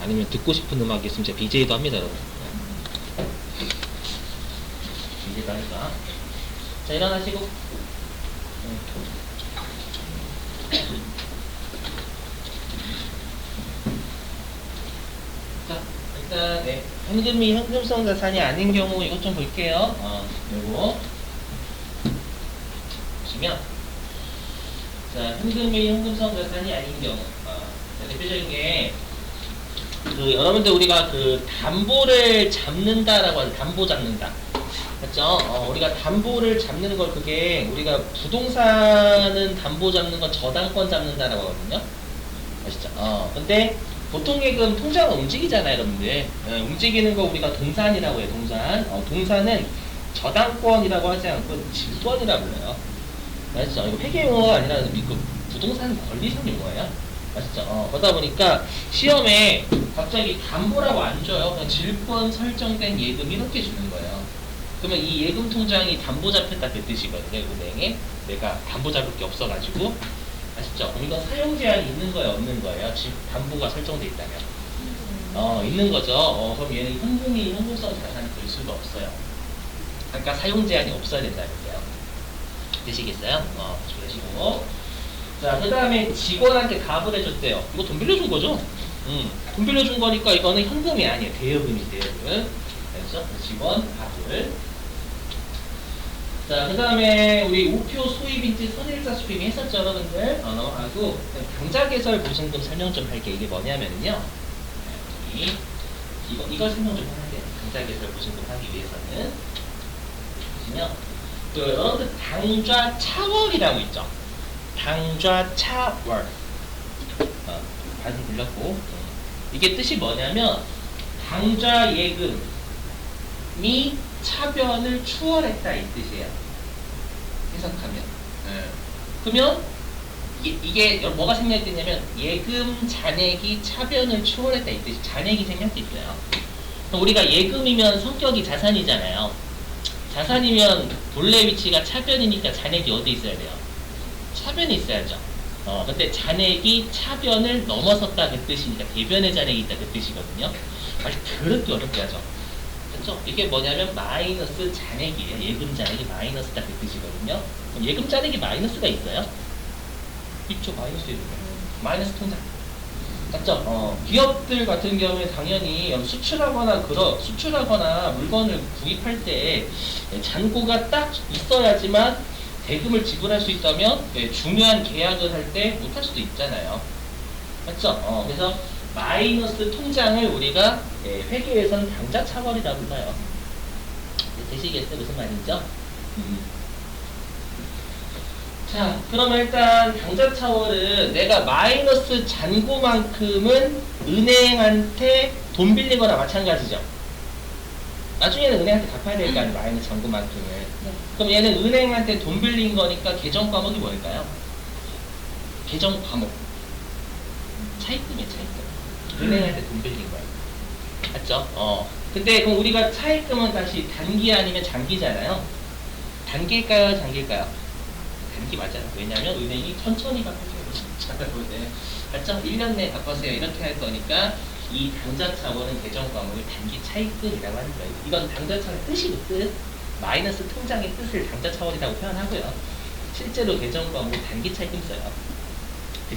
아니면 듣고 싶은 음악이 있으면 제가 BJ도 합니다, 여러분. BJ도 하니까. 자, 일어나시고. 자, 일단, 네. 현금이 현금성 자산이 아닌 경우 이것 좀 볼게요. 요거. 보시면. 자, 현금이 현금성 자산이 아닌 경우. 자, 대표적인 게, 여러분들 우리가 담보를 잡는다라고 하죠. 담보 잡는다. 맞죠? 우리가 담보를 잡는 걸 그게 우리가 부동산은 담보 잡는 건 저당권 잡는다라고 하거든요. 아시죠? 근데 보통 예금 통장은 움직이잖아요, 여러분들. 움직이는 거 우리가 동산이라고 해요, 동산. 동산은 저당권이라고 하지 않고 질권이라고 불러요. 아시죠? 이거 회계 용어가 아니라 부동산 권리상 용어예요. 아시죠? 그러다 보니까 시험에 갑자기 담보라고 안 줘요. 그냥 질권 설정된 예금 이렇게 주는 거예요. 그러면 이 예금 통장이 담보 잡혔다 그 뜻이거든요. 은행에 내가 담보 잡을 게 없어가지고. 아시죠? 그럼 이건 사용 제한이 있는 거예요, 없는 거예요? 담보가 설정돼 있다면. 있는 거죠. 그럼 얘는 현금이 현금성 자산이 될 수가 없어요. 그러니까 사용 제한이 없어야 된다는 거예요. 되시겠어요? 되시고. 자, 그 다음에 직원한테 갑을 해줬대요. 이거 돈 빌려준 거죠? 돈 빌려준 거니까 이거는 현금이 아니에요. 대여금이 대여금. 그렇죠? 직원 갑을. 자, 그 다음에 우리 우표 소입인지 선일자 수입 했었죠, 여러분들? 넘어가고 당자개설 보증금 설명 좀 할게요. 이게 뭐냐면요. 이걸 설명 좀 해야 돼요. 당자개설 보증금 하기 위해서는. 보시면 여러분들 당좌 차월이라고 있죠. 당좌 차월. 발음 불렸고. 이게 뜻이 뭐냐면 당좌 예금이 차변을 추월했다 이 뜻이에요. 해석하면. 그러면 이게 뭐가 생략됐냐면 예금 잔액이 차변을 추월했다 이 뜻이 잔액이 생략됐어요. 우리가 예금이면 성격이 자산이잖아요. 자산이면 본래 위치가 차변이니까 잔액이 어디 있어야 돼요? 차변이 있어야죠. 근데 잔액이 차변을 넘어섰다 그 뜻이니까 대변의 잔액이 있다 그 뜻이거든요. 아주 더럽게 어렵게 하죠. 그렇죠? 이게 뭐냐면 마이너스 잔액이에요. 예금 잔액이 마이너스다 그 뜻이거든요. 그럼 예금 잔액이 마이너스가 있어요? 있죠. 마이너스 예금. 마이너스 통장. 맞죠? 기업들 같은 경우에 당연히 수출하거나 물건을 구입할 때 잔고가 딱 있어야지만 대금을 지불할 수 있다면 중요한 계약을 할 때 못할 수도 있잖아요. 맞죠? 그래서 마이너스 통장을 우리가 회계에서는 당좌 차월이라고 불러요. 되시겠어요? 무슨 말인죠? 자, 그러면 일단 당좌 차월은 내가 마이너스 잔고만큼은 은행한테 돈 빌린 거나 마찬가지죠. 나중에는 은행한테 갚아야 될 거 아니에요, 마이너스 잔고만큼을. 네. 그럼 얘는 은행한테 돈 빌린 거니까 계정 과목이 뭘까요? 계정 과목. 차입금이에요, 차입금. 은행한테 돈 빌린 거예요. 맞죠? 근데 그럼 우리가 차입금은 다시 단기 아니면 장기잖아요. 단기일까요, 장기일까요? 단기 맞아요. 왜냐면 은행이 천천히 갚아줘요. 네. 맞죠? 1년 내에 갚아세요. 이렇게 할 거니까 이 당좌 차원은 계정 과목을 단기 차입금이라고 하는 거예요. 이건 당좌 차원의 뜻이고 뜻. 마이너스 통장의 뜻을 당좌 차원이라고 표현하고요. 실제로 계정 과목을 단기 차입금 써요.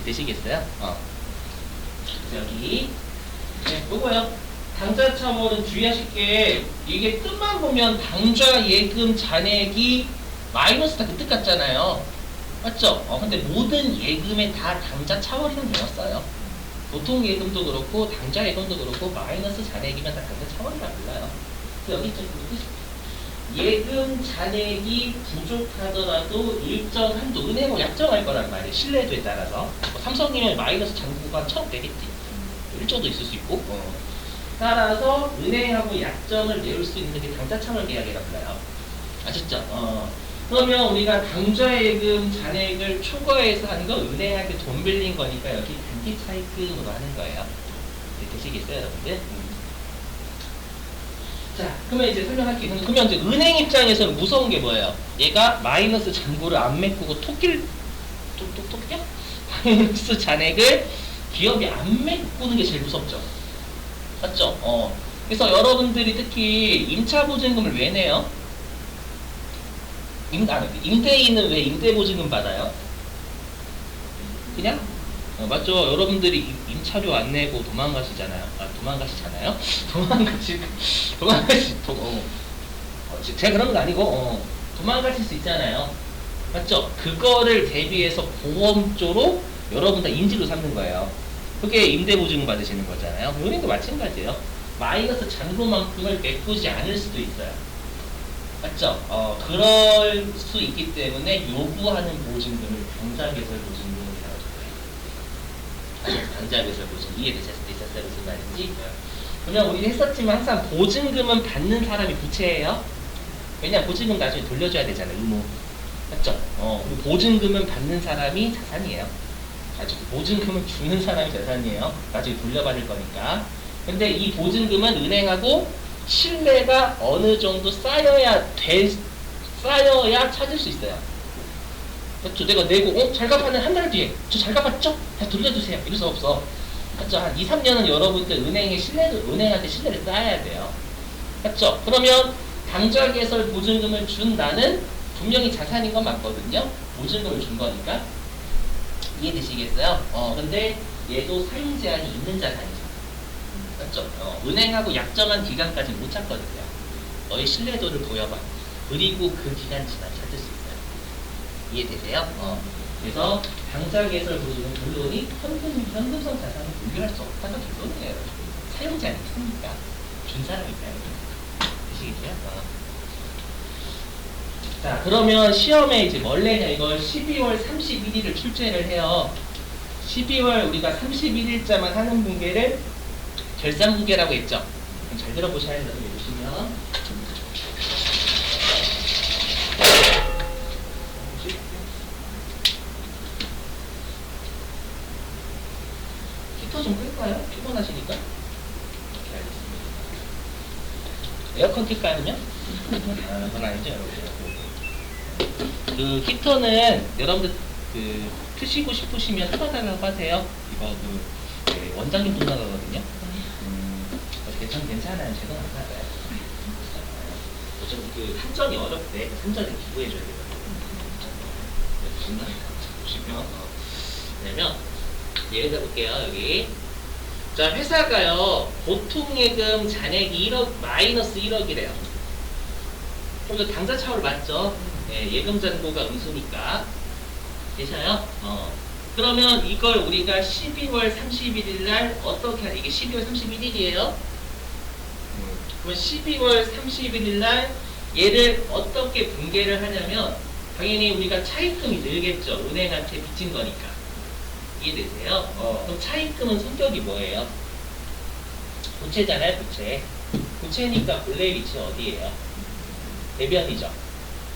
되시겠어요? 여기 요거요. 당좌 차원은 주의하실 게 이게 뜻만 보면 당좌 예금 잔액이 마이너스다 그 뜻 같잖아요. 맞죠? 근데 모든 예금에 다 당좌 차월이라는 용어 써요. 보통 예금도 그렇고 당좌 예금도 그렇고 마이너스 잔액이면 다 당좌 차월이라고 불러요. 그래서 여기 좀 예금 잔액이 부족하더라도 일정 한도 은행으로 약정할 거란 말이에요. 신뢰도에 따라서. 삼성이면 마이너스 잔고가 1,000억 되겠지. 1조도 있을 수 있고. 따라서 은행하고 약정을 내올 수 있는 게 당좌 차월 계약이라고 불러요. 아셨죠? 그러면 우리가 당좌예금 잔액을 초과해서 하는 거 은행한테 돈 빌린 거니까 여기 단기 차입금으로 하는 거예요. 되시겠어요, 여러분들? 자, 그러면 이제 설명할게요. 그러면 이제 은행 입장에서는 무서운 게 뭐예요? 얘가 마이너스 잔고를 안 메꾸고 토끼요? 마이너스 잔액을 기업이 안 메꾸는 게 제일 무섭죠. 맞죠? 그래서 여러분들이 특히 임차 보증금을 왜 내요? 임대인은 왜 임대 보증금 받아요? 그냥? 맞죠? 여러분들이 임차료 안 내고 도망가시잖아요. 도망가시잖아요? 제가 그런 건 아니고, 도망가실 수 있잖아요. 맞죠? 그거를 대비해서 보험조로 여러분 다 인지로 삼는 거예요. 그게 임대보증금 받으시는 거잖아요. 은행도 마찬가지예요. 마이너스 잔고만큼을 메꾸지 않을 수도 있어요. 맞죠? 그럴 수 있기 때문에 요구하는 보증금을 당좌개설 보증금이라고 해요. 당좌개설 보증금 이해되셨어요? 무슨 말인지? 그러면 우리 했었지만 항상 보증금은 받는 사람이 부채예요. 왜냐 보증금 나중에 돌려줘야 되잖아요. 의무. 맞죠? 그리고 보증금은 받는 사람이 자산이에요. 보증금은 주는 사람이 자산이에요. 나중에 돌려받을 거니까. 근데 이 보증금은 은행하고 신뢰가 어느 정도 쌓여야 찾을 수 있어요. 그렇죠? 내가 내고, 잘 갚았는 한 달 뒤에, 저 잘 갚았죠? 다시 돌려주세요. 이럴 수 없어. 맞죠? 한 2, 3년은 여러분들 은행한테 신뢰를 쌓아야 돼요. 맞죠? 그러면 당좌개설 보증금을 준 나는 분명히 자산인 건 맞거든요. 보증금을 준 거니까. 이해되시겠어요? 근데 얘도 사용 제한이 있는 자산이죠. 맞죠? 은행하고 약정한 기간까지 못 찾거든요. 너의 신뢰도를 보여봐. 그리고 그 기간 지나면 찾을 수 있어요. 이해되세요? 그래서 당좌개설 보증은 결론이 현금성 자산을 분류할 수 없다가 결론이에요. 사용 제한이 있으니까. 준 사람이니까. 되시겠어요? 자, 그러면 시험에 이제 뭘 내냐, 이걸 12월 31일을 출제를 해요. 12월 우리가 31일자만 하는 분계를 결산 분계라고 했죠. 잘 들어보셔야 돼요. 보시면. 히터 좀 끌까요? 피곤하시니까. 오케이, 알겠습니다. 에어컨 킬까요, 그건 아니죠, 여러분. 그 히터는 여러분들 트시고 싶으시면 틀어달라고 하세요. 이거 원장님 돈 나가거든요. 괜찮아요. 제가 안 나가요. 좀 한전이 어렵대. 한전에 기부해줘야 되거든요. 보시면 왜냐면 예를 들어볼게요. 여기 자, 회사가요 보통 예금 잔액이 1억 마이너스 1억이래요. 그럼 이거 당좌 차월 맞죠? 네, 예금 잔고가 음수니까 되셔요? 그러면 이걸 우리가 12월 31일 날 어떻게 하냐? 이게 12월 31일이에요. 그러면 12월 31일 날 얘를 어떻게 분계를 하냐면 당연히 우리가 차입금이 늘겠죠. 은행한테 빚진 거니까. 이해되세요? 그럼 차입금은 성격이 뭐예요? 부채잖아요, 부채. 부채니까 본래 위치 어디예요? 대변이죠.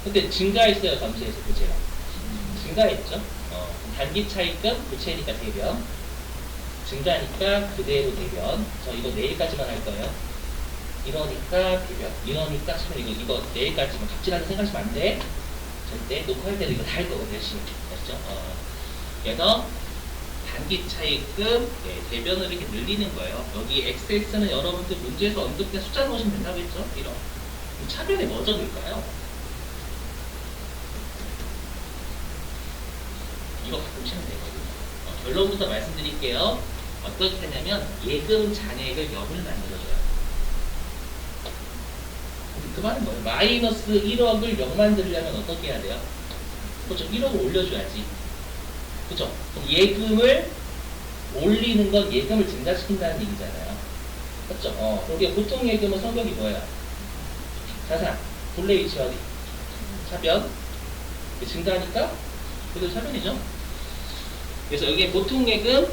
근데 증가했어요, 감소해서 부채가? 증가했죠. 단기 차입금, 부채니까 대변. 증가하니까 그대로 대변. 저 이거 내일까지만 할 거예요. 이러니까 대변. 이러니까 참 이거 내일까지만 갑질하는 생각하시면 안 돼. 절대 녹화할 때도 이거 다 할 거거든요, 열심히. 아시죠? 그래서 단기 차입금, 대변을 이렇게 늘리는 거예요. 여기 XX는 여러분들 문제에서 언급된 숫자 넣으시면 된다고 했죠? 이런. 차변에 뭐 적을까요? 이거 바꾸시면 되거든요. 결론부터 말씀드릴게요. 어떻게 하냐면 예금 잔액을 0을 만들어줘요. 그 말은 뭐예요? 마이너스 1억을 0 만들려면 어떻게 해야 돼요? 그렇죠. 1억을 올려줘야지. 그죠? 그럼 예금을 올리는 건 예금을 증가시킨다는 얘기잖아요. 그렇죠? 우리가 보통 예금은 성격이 뭐예요? 자산, 본래 위치 어디? 차변. 증가하니까 그래도 차변이죠. 그래서 여기에 보통 예금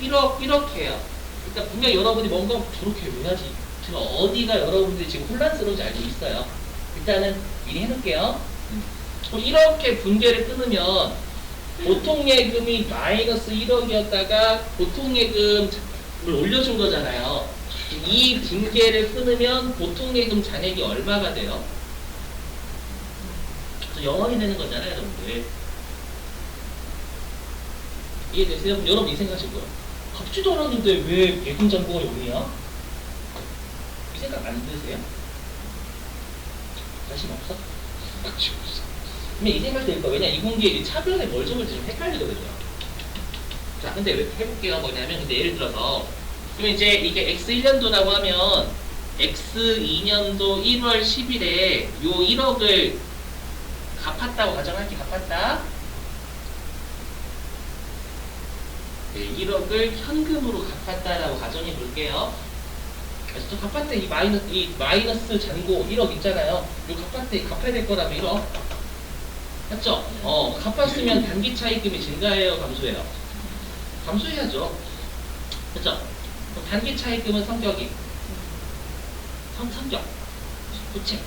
1억 이렇게 해요. 일단 분명 여러분이 뭔가 저렇게 왜 하지? 제가 어디가 여러분들이 지금 혼란스러운지 알고 있어요. 일단은 미리 해놓을게요. 이렇게 분계를 끊으면 보통 예금이 마이너스 1억이었다가 보통 예금을 올려준 거잖아요. 이 분계를 끊으면 보통 예금 잔액이 얼마가 돼요? 0원이 되는 거잖아요, 여러분들. 이해되세요? 그럼 여러분 이 생각하시고요. 갚지도 않았는데 왜 예금 잔고가 0이야? 생각 안 드세요? 관심 없어? 관심 없어. 근데 이 생각 들 거야. 왜냐 이공계의 차변에 뭘 적을지 좀 헷갈리거든요. 자, 근데 해볼게요. 뭐냐면, 근데 예를 들어서, 그럼 이제 이게 X1년도라고 하면, X2년도 1월 10일에 요 1억을 갚았다고 가정할게, 갚았다. 네, 1억을 현금으로 갚았다라고 가정해 볼게요. 그래서 또 갚았대, 이 마이너스 잔고 1억 있잖아요. 요 갚았대, 갚아야 될 거라면 1억. 맞죠? 갚았으면 단기 차입금이 증가해요, 감소해요? 감소해야죠. 그죠? 그럼 단기 차입금은 성격이 성격 부채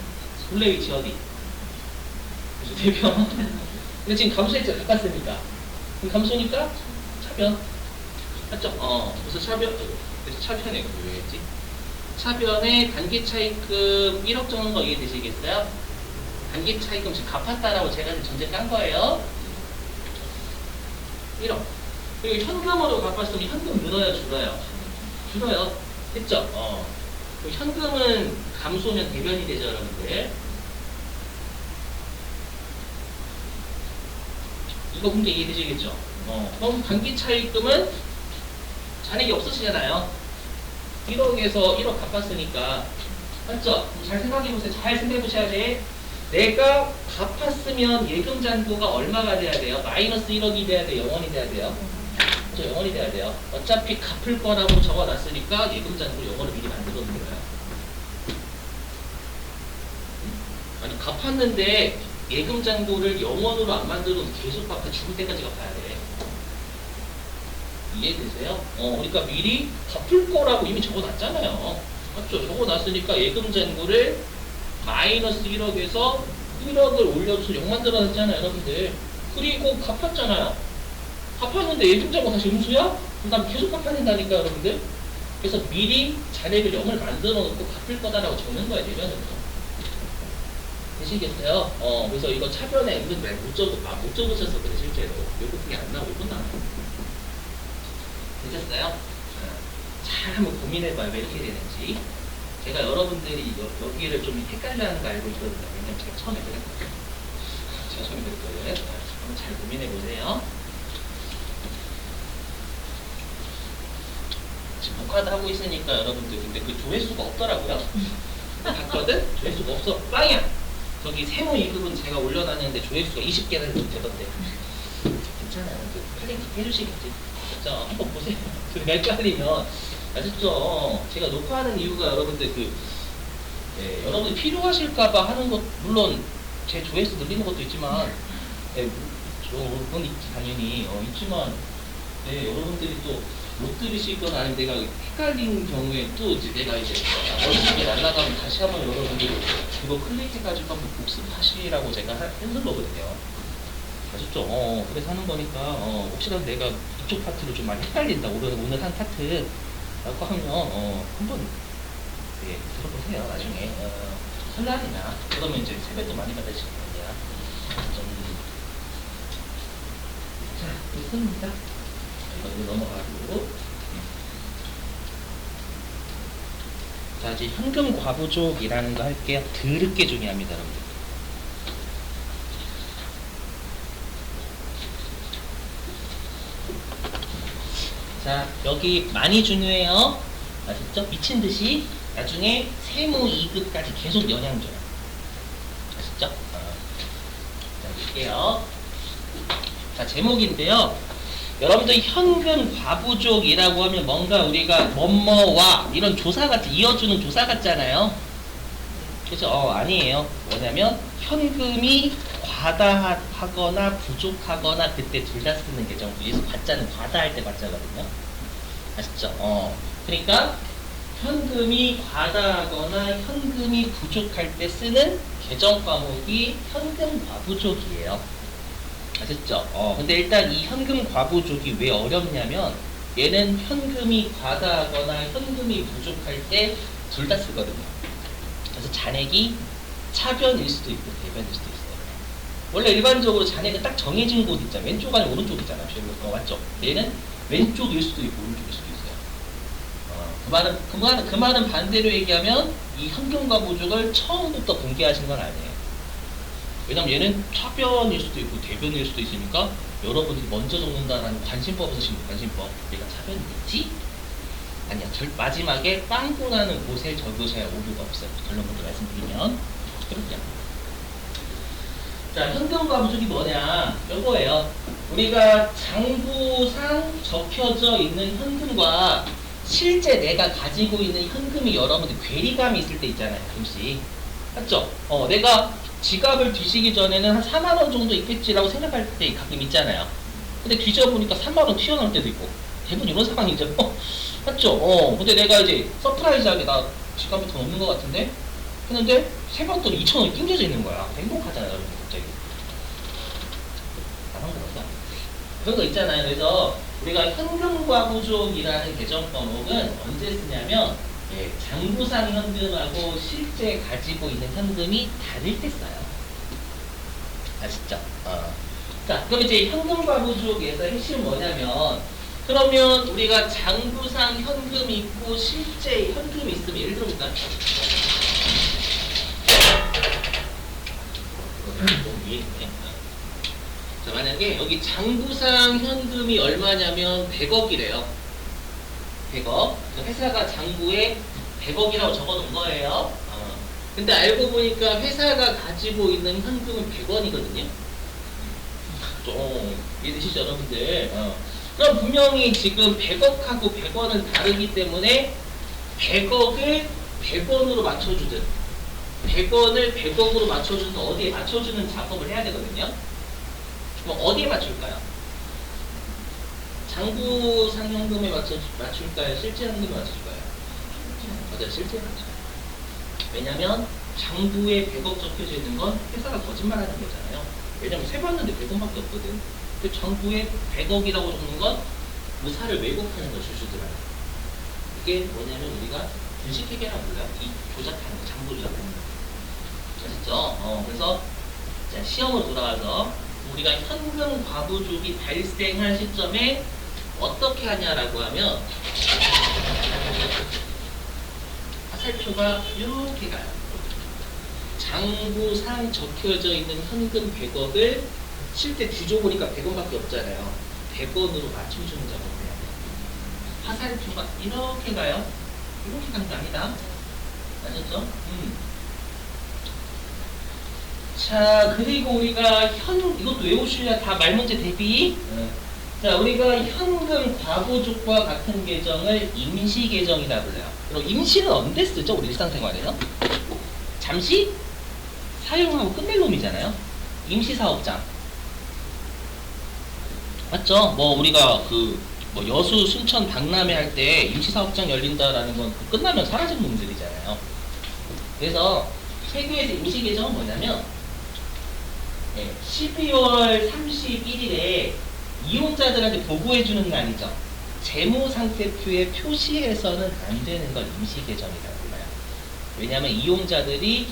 본래 위치 어디? 그래서 대변. 근데 지금 감소했죠. 갚았으니까. 그럼 감소니까 차변. 맞죠? 그래서 차변. 그래서 차변에 왜 했지? 차변에 단기 차입금 1억 정도 이해되시겠어요? 단기 차입금 지금 갚았다라고 제가 전제 깐 거예요. 1억. 그리고 현금으로 갚았으면 현금 늘어요, 줄어요? 줄어요. 됐죠? 그리고 현금은 감소면 대변이 되죠, 여러분들. 이거 문제 이해되시겠죠? 그럼 단기 차입금은 잔액이 없으시잖아요. 1억에서 1억 갚았으니까. 맞죠? 잘 생각해보세요. 잘 생각해보셔야 돼. 내가 갚았으면 예금 잔고가 얼마가 돼야 돼요? 마이너스 1억이 돼야 돼요? 0원이 돼야 돼요? 그죠? 0원이 돼야 돼요. 어차피 갚을 거라고 적어놨으니까 예금 잔고 0원을 미리 만들어 놓은 거예요. 아니 갚았는데 예금 잔고를 0원으로 안 만들면 계속 갚아 죽을 때까지 갚아야 돼. 이해되세요? 그러니까 미리 갚을 거라고 이미 적어놨잖아요. 맞죠? 적어놨으니까 예금 잔고를 마이너스 1억에서 1억을 올려줘서 0 만들어놨잖아요, 여러분들. 그리고 갚았잖아요. 갚았는데 예금 잔고 다시 음수야? 그럼 난 계속 갚아야 된다니까, 여러분들. 그래서 미리 잔액을 0을 만들어 놓고 갚을 거다라고 적는 거야, 내면으로. 되시겠어요? 그래서 이거 차변에 은근 못 적으셔서 그래, 실제로. 요거 그게 안 나오고 또 나와요. 되셨어요? 잘 한번 고민해봐요, 왜 이렇게 되는지. 제가 여러분들이 여기를 좀 헷갈려하는 거 알고 있거든요. 왜냐면 제가 처음에 그랬거든요. 한번 잘 고민해보세요. 지금 녹화도 하고 있으니까 여러분들 근데 그 조회수가 없더라고요. 봤거든? 조회수가 없어. 빵이야! 저기 세무이급은 제가 올려놨는데 조회수가 20개나 되던데. 괜찮아요. 클릭 해주시겠지. 자, 한번 보세요. 그리고 헷갈리면 아셨죠? 제가 녹화하는 이유가 여러분들 여러분들 필요하실까봐 하는 것, 물론 제 조회수 늘리는 것도 있지만, 그건 있지, 당연히. 있지만, 여러분들이 또 못 들으실 건 아닌데 내가 헷갈린 경우에 또 이제 내가 이제 어디에 날아가면 다시 한번 여러분들이 그거 클릭해가지고 한번 복습하시라고 제가 해놓은 거거든요. 아셨죠? 그래서 하는 거니까, 혹시라도 내가 이쪽 파트를 좀 많이 헷갈린다, 오늘 한 파트. 라고 하면, 한번, 들어보세요, 나중에. 설날이나, 그러면 이제 세뱃도 많이 받으실 거냐. 자, 됐습니다. 이거 넘어가고. 자, 이제 현금 과부족이라는 거 할게요. 드럽게 중요합니다, 여러분들. 자, 여기 많이 중요해요. 아셨죠? 미친 듯이 나중에 세무 2급까지 계속 영향 줘요. 아셨죠? 자, 볼게요. 자, 제목인데요. 여러분들 현금 과부족이라고 하면 뭔가 우리가 뭐뭐와 이런 조사 같은, 이어주는 조사 같잖아요. 그죠? 아니에요. 뭐냐면 현금이 과다하거나 부족하거나 그때 둘 다 쓰는 계정. 여기서 과자는 과다할 때 과자거든요. 아시죠? 그러니까 현금이 과다하거나 현금이 부족할 때 쓰는 계정 과목이 현금 과부족이에요. 아셨죠? 근데 일단 이 현금 과부족이 왜 어렵냐면 얘는 현금이 과다하거나 현금이 부족할 때 둘 다 쓰거든요. 그래서 잔액이 차변일 수도 있고 대변일 수도 있어요. 원래 일반적으로 잔액은 딱 정해진 곳 있잖아요. 왼쪽 아니면 오른쪽이잖아요. 맞죠? 얘는 왼쪽일 수도 있고 오른쪽일 수도 있어요. 그 그 말은 반대로 얘기하면 이 현금과 부족을 처음부터 공개하신 건 아니에요. 왜냐면 얘는 차변일 수도 있고 대변일 수도 있으니까 여러분들이 먼저 적는다라는 관심법에서 지금 관심법. 얘가 차변이겠지? 아니야. 마지막에 빵꾸 나는 곳에 적으셔야 오류가 없어요. 결론부터 말씀드리면. 그렇죠. 자, 현금과 부족이 뭐냐? 요거예요. 우리가 장부상 적혀져 있는 현금과 실제 내가 가지고 있는 현금이 여러분들 괴리감이 있을 때 있잖아요. 가끔씩. 맞죠? 내가 지갑을 뒤지기 전에는 한 4만 원 정도 있겠지라고 생각할 때 가끔 있잖아요. 근데 뒤져보니까 3만 원 튀어나올 때도 있고. 대부분 이런 상황이죠. 맞죠? 근데 내가 이제 서프라이즈하게 나 지갑에 돈 없는 것 같은데? 했는데 세번돈 2,000원이 낑겨져 있는 거야. 행복하잖아요, 여러분. 갑자기. 그런 거 있잖아요. 그래서 우리가 현금과 부족이라는 개정 과목은 언제 쓰냐면 장부상 현금하고 실제 가지고 있는 현금이 다를 때 써요. 아시죠? 자, 그럼 이제 현금과 부족에서 핵심은 뭐냐면 그러면 우리가 장부상 현금이 있고 실제 현금이 있으면 예를 들어볼까? 자, 만약에 여기 장부상 현금이 얼마냐면 100억이래요. 100억. 회사가 장부에 100억이라고 적어 놓은 거예요. 근데 알고 보니까 회사가 가지고 있는 현금은 100원이거든요. 좀 이해되시죠, 여러분들? 그럼 분명히 지금 100억하고 100원은 다르기 때문에 100억을 100원으로 맞춰주든 100원을 100억으로 맞춰주든 어디에 맞춰주는 작업을 해야 되거든요. 그럼 어디에 맞출까요? 장부상 현금에 맞출까요? 실제 현금에 맞출까요? 맞아요, 실제 맞춰요. 왜냐면 장부에 100억 적혀져 있는 건 회사가 거짓말하는 거잖아요. 왜냐면 세봤는데 100원밖에 없거든. 그 장부에 100억이라고 적는 건 의사를 왜곡하는 거 주주들한테. 이게 뭐냐면 우리가 분식회계라고 불러요. 이 조작하는 거, 장부 조작하는 거. 아셨죠? 그래서 자, 시험으로 돌아와서 우리가 현금 과부족이 발생할 시점에 어떻게 하냐라고 하면 화살표가 이렇게 가요. 장부상 적혀져 있는 현금 100억을 실제 뒤져보니까 100원밖에 없잖아요. 100원으로 맞춰주는 작업을 해야 돼요. 화살표가 이렇게 가요. 이렇게 가는 게 아니다. 아셨죠? 자, 그리고 우리가 이것도 외우시려 다 말문제 대비. 자, 우리가 현금 과부족과 같은 계정을 임시 계정이라 불러요. 그럼 임시는 언제 쓰죠? 우리 일상생활에요? 잠시 사용하고 끝낼 놈이잖아요. 임시 사업장. 맞죠? 뭐 우리가 뭐 여수, 순천, 박람회 할 때 임시 사업장 열린다라는 건 끝나면 사라진 놈들이잖아요. 그래서 세교에서 임시 계정은 뭐냐면 12월 31일에 이용자들한테 보고해주는 날이죠. 재무상태표에 표시해서는 안 되는 걸 임시계정이라고 불러요. 왜냐하면 이용자들이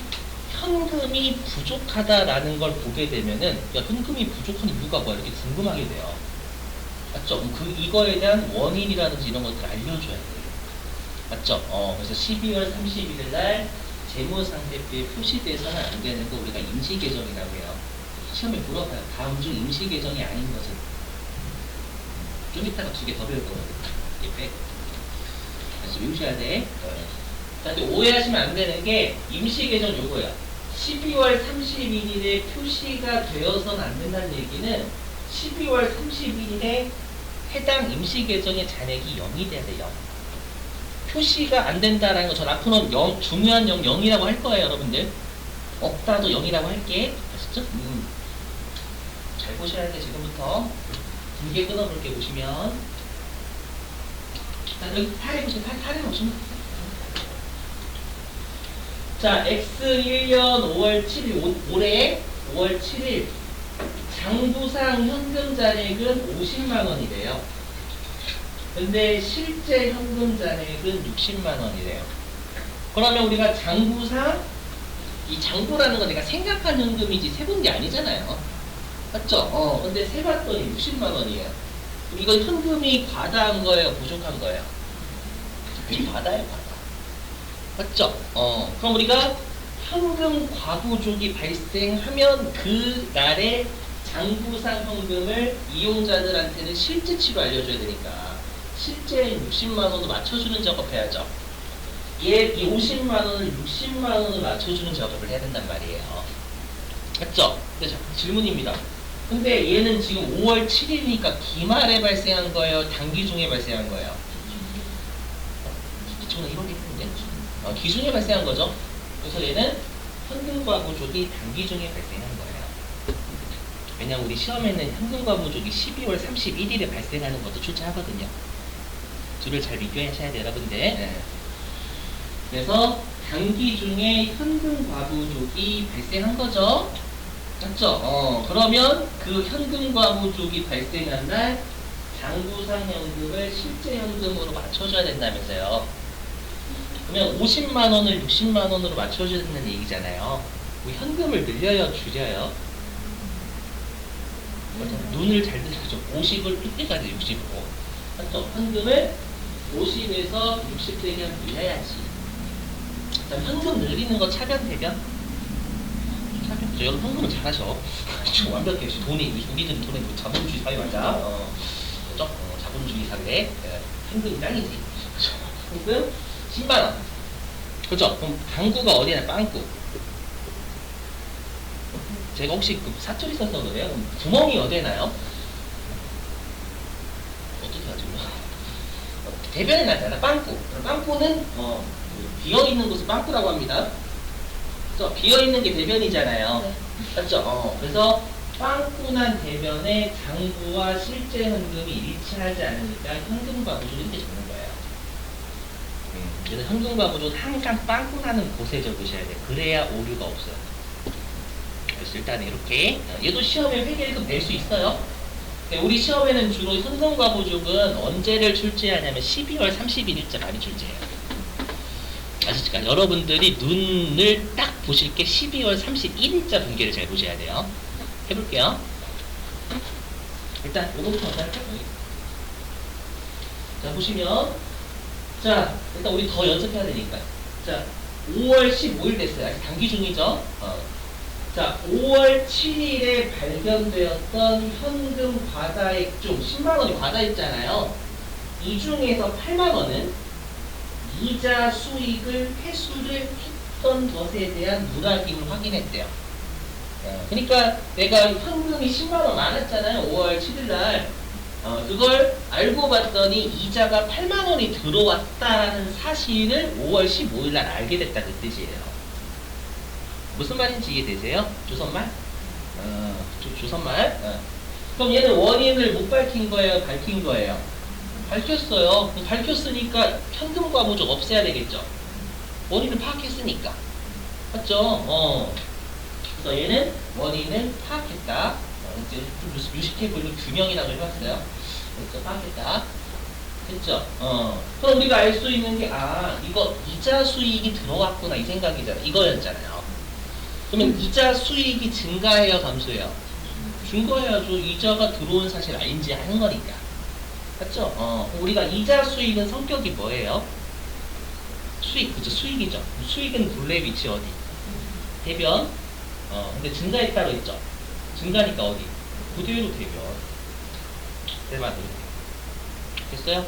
현금이 부족하다라는 걸 보게 되면은 야, 현금이 부족한 이유가 뭐야 이렇게 궁금하게 돼요. 맞죠? 이거에 대한 원인이라든지 이런 것들을 알려줘야 돼요. 맞죠? 그래서 12월 31일 날 재무상태표에 표시돼서는 안 되는 거 우리가 임시계정이라고 해요. 시험에 물어봐요. 다음 중 임시계정이 아닌 것은? 좀 이따가 2개 더 배울 거거든요. 이렇게. 다시 외우셔야 돼. 자, 근데 오해하시면 안 되는 게 임시계정 요거야. 12월 31일에 표시가 되어서는 안 된다는 얘기는 12월 31일에 해당 임시계정의 잔액이 0이 돼야 돼요. 표시가 안 된다라는 거 전 앞으로는 중요한 0이라고 할 거예요, 여러분들. 없다도 0이라고 할게. 아시죠? 잘 보셔야 돼, 지금부터. 2개 끊어볼게, 보시면. 자, 여기 8에 보시면, 8에 보시면. 자, X1년 5월 7일, 올해 5월 7일. 장부상 현금 잔액은 50만 원이래요. 근데 실제 현금 잔액은 60만 원이래요. 그러면 우리가 장부상, 이 장부라는 건 내가 생각한 현금이지 세본 게 아니잖아요. 맞죠? 근데 세봤더니 60만 원이에요. 이건 현금이 과다한 거예요? 부족한 거예요? 아니, 바다예요, 바다. 맞죠? 그럼 우리가 현금 과부족이 발생하면 그 날에 장부상 현금을 이용자들한테는 실제치로 알려줘야 되니까 실제 60만 원을 맞춰주는 작업해야죠. 이 50만 원을 60만 원을 맞춰주는 작업을 해야 된단 말이에요. 맞죠? 자, 질문입니다. 근데 얘는 지금 5월 7일이니까 기말에 발생한 거예요? 단기 중에 발생한 거예요? 저는 이렇게 했는데 기중에 발생한 거죠. 그래서 얘는 현금과 부족이 단기 중에 발생한 거예요. 왜냐면 우리 시험에는 현금과 부족이 12월 31일에 발생하는 것도 출제하거든요. 둘을 잘 비교하셔야 돼요, 여러분들. 네. 그래서 단기 중에 현금 과부족이 발생한 거죠. 맞죠? 그러면 그 현금 과부족이 발생한 날 장부상 현금을 실제 현금으로 맞춰줘야 된다면서요. 그러면 50만 원을 60만 원으로 맞춰줘야 된다는 얘기잖아요. 뭐 현금을 늘려요, 줄여요? 눈을 잘 들으죠. 50을 1대까지 60으로. 맞죠? 현금을 50에서 60대면 늘려야지. 현금 늘리는 거 차변 대변? 차변죠. 여러분 현금은 잘하셔. 지금 완벽해. 우리들은 돈에 자본주의 사회 맞아. 그죠? 자본주의 사회. 현금이 짱이지. 현금 10만 원. 그죠? 그럼 당구가 어디나 빵구. 제가 혹시 그 사투리 써서 그래요? 그럼 구멍이 어디에 나요? 어떻게 하죠? 대변에 나잖아. 빵꾸. 빵꾸는 비어있는 곳을 빵꾸라고 합니다. 그래서 비어있는 게 대변이잖아요. 네. 맞죠? 그래서 빵꾸난 대변에 장부와 실제 현금이 일치하지 않으니까 현금과 부족이 이렇게 적는 거예요. 그래서 현금과 부족은 항상 빵꾸나는 곳에 적으셔야 돼요. 그래야 오류가 없어요. 그래서 일단 이렇게 얘도 시험에 회계일금 낼 수 있어요. 우리 시험에는 주로 현금과 부족은 언제를 출제하냐면 12월 31일자 많이 출제해요. 아시죠? 여러분들이 눈을 딱 보실 게 12월 31일자 분계를 잘 보셔야 돼요. 해볼게요. 일단 요거부터 먼저 할게요. 자, 보시면 자, 일단 우리 더 연습해야 되니까. 자, 5월 15일 됐어요. 아직 단기 중이죠? 자, 5월 7일에 발견되었던 현금 과다액 중 10만 원이 과다했잖아요. 이 중에서 8만 원은 이자 수익을 회수를 했던 것에 대한 누락임을 확인했대요. 그러니까 내가 현금이 10만 원 많았잖아요. 5월 7일 날. 그걸 알고 봤더니 이자가 8만 원이 들어왔다는 사실을 5월 15일 날 알게 됐다 그 뜻이에요. 무슨 말인지 이해되세요? 조선말? 조선말? 그럼 얘는 원인을 못 밝힌 거예요? 밝힌 거예요? 밝혔어요. 밝혔으니까 현금과 부족 없애야 되겠죠? 원인을 파악했으니까. 맞죠? 그래서 얘는 원인을 파악했다. 이제 좀 유식해 보이는 규명이라고 해봤어요. 그래서 파악했다. 됐죠? 그럼 우리가 알 수 있는 게, 이거 이자 수익이 들어왔구나, 이 생각이잖아. 이거였잖아요. 그러면 이자 수익이 증가해요, 감소해요? 증가해야죠. 이자가 들어온 사실 알지 하는 거니까. 맞죠? 우리가 이자 수익은 성격이 뭐예요? 수익, 그죠? 수익이죠. 수익은 본래 위치 어디? 대변. 근데 증가했다고 했죠? 증가니까 어디? 그대로 대변. 대만. 됐어요?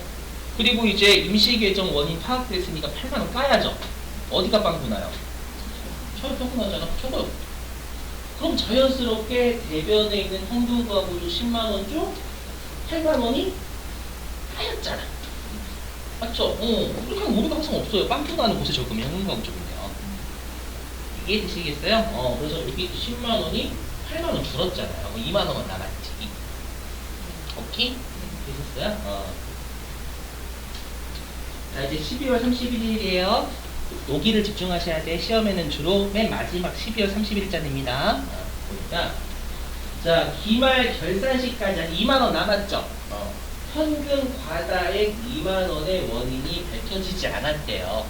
그리고 이제 임시계정 원인 파악됐으니까 8만원 까야죠? 어디가 빵꾸 나요? 저거 빵꾸 나잖아. 저거. 그럼 자연스럽게 대변에 있는 현금과 부족 10만원 중 8만원이 까였잖아. 맞죠? 그러니까 오류가 항상 없어요. 빵꾸 나는 곳에 적으면 현금과 부족이네요. 이해되시겠어요? 그래서 여기 10만원이 8만원 줄었잖아요. 2만원만 남았지. 오케이? 되셨어요? 자, 이제 12월 31일이에요. 여기를 집중하셔야 돼. 시험에는 주로 맨 마지막 12월 30일자입니다. 보니까. 자, 기말 결산시까지 한 2만원 남았죠? 현금 과다액 2만원의 원인이 밝혀지지 않았대요.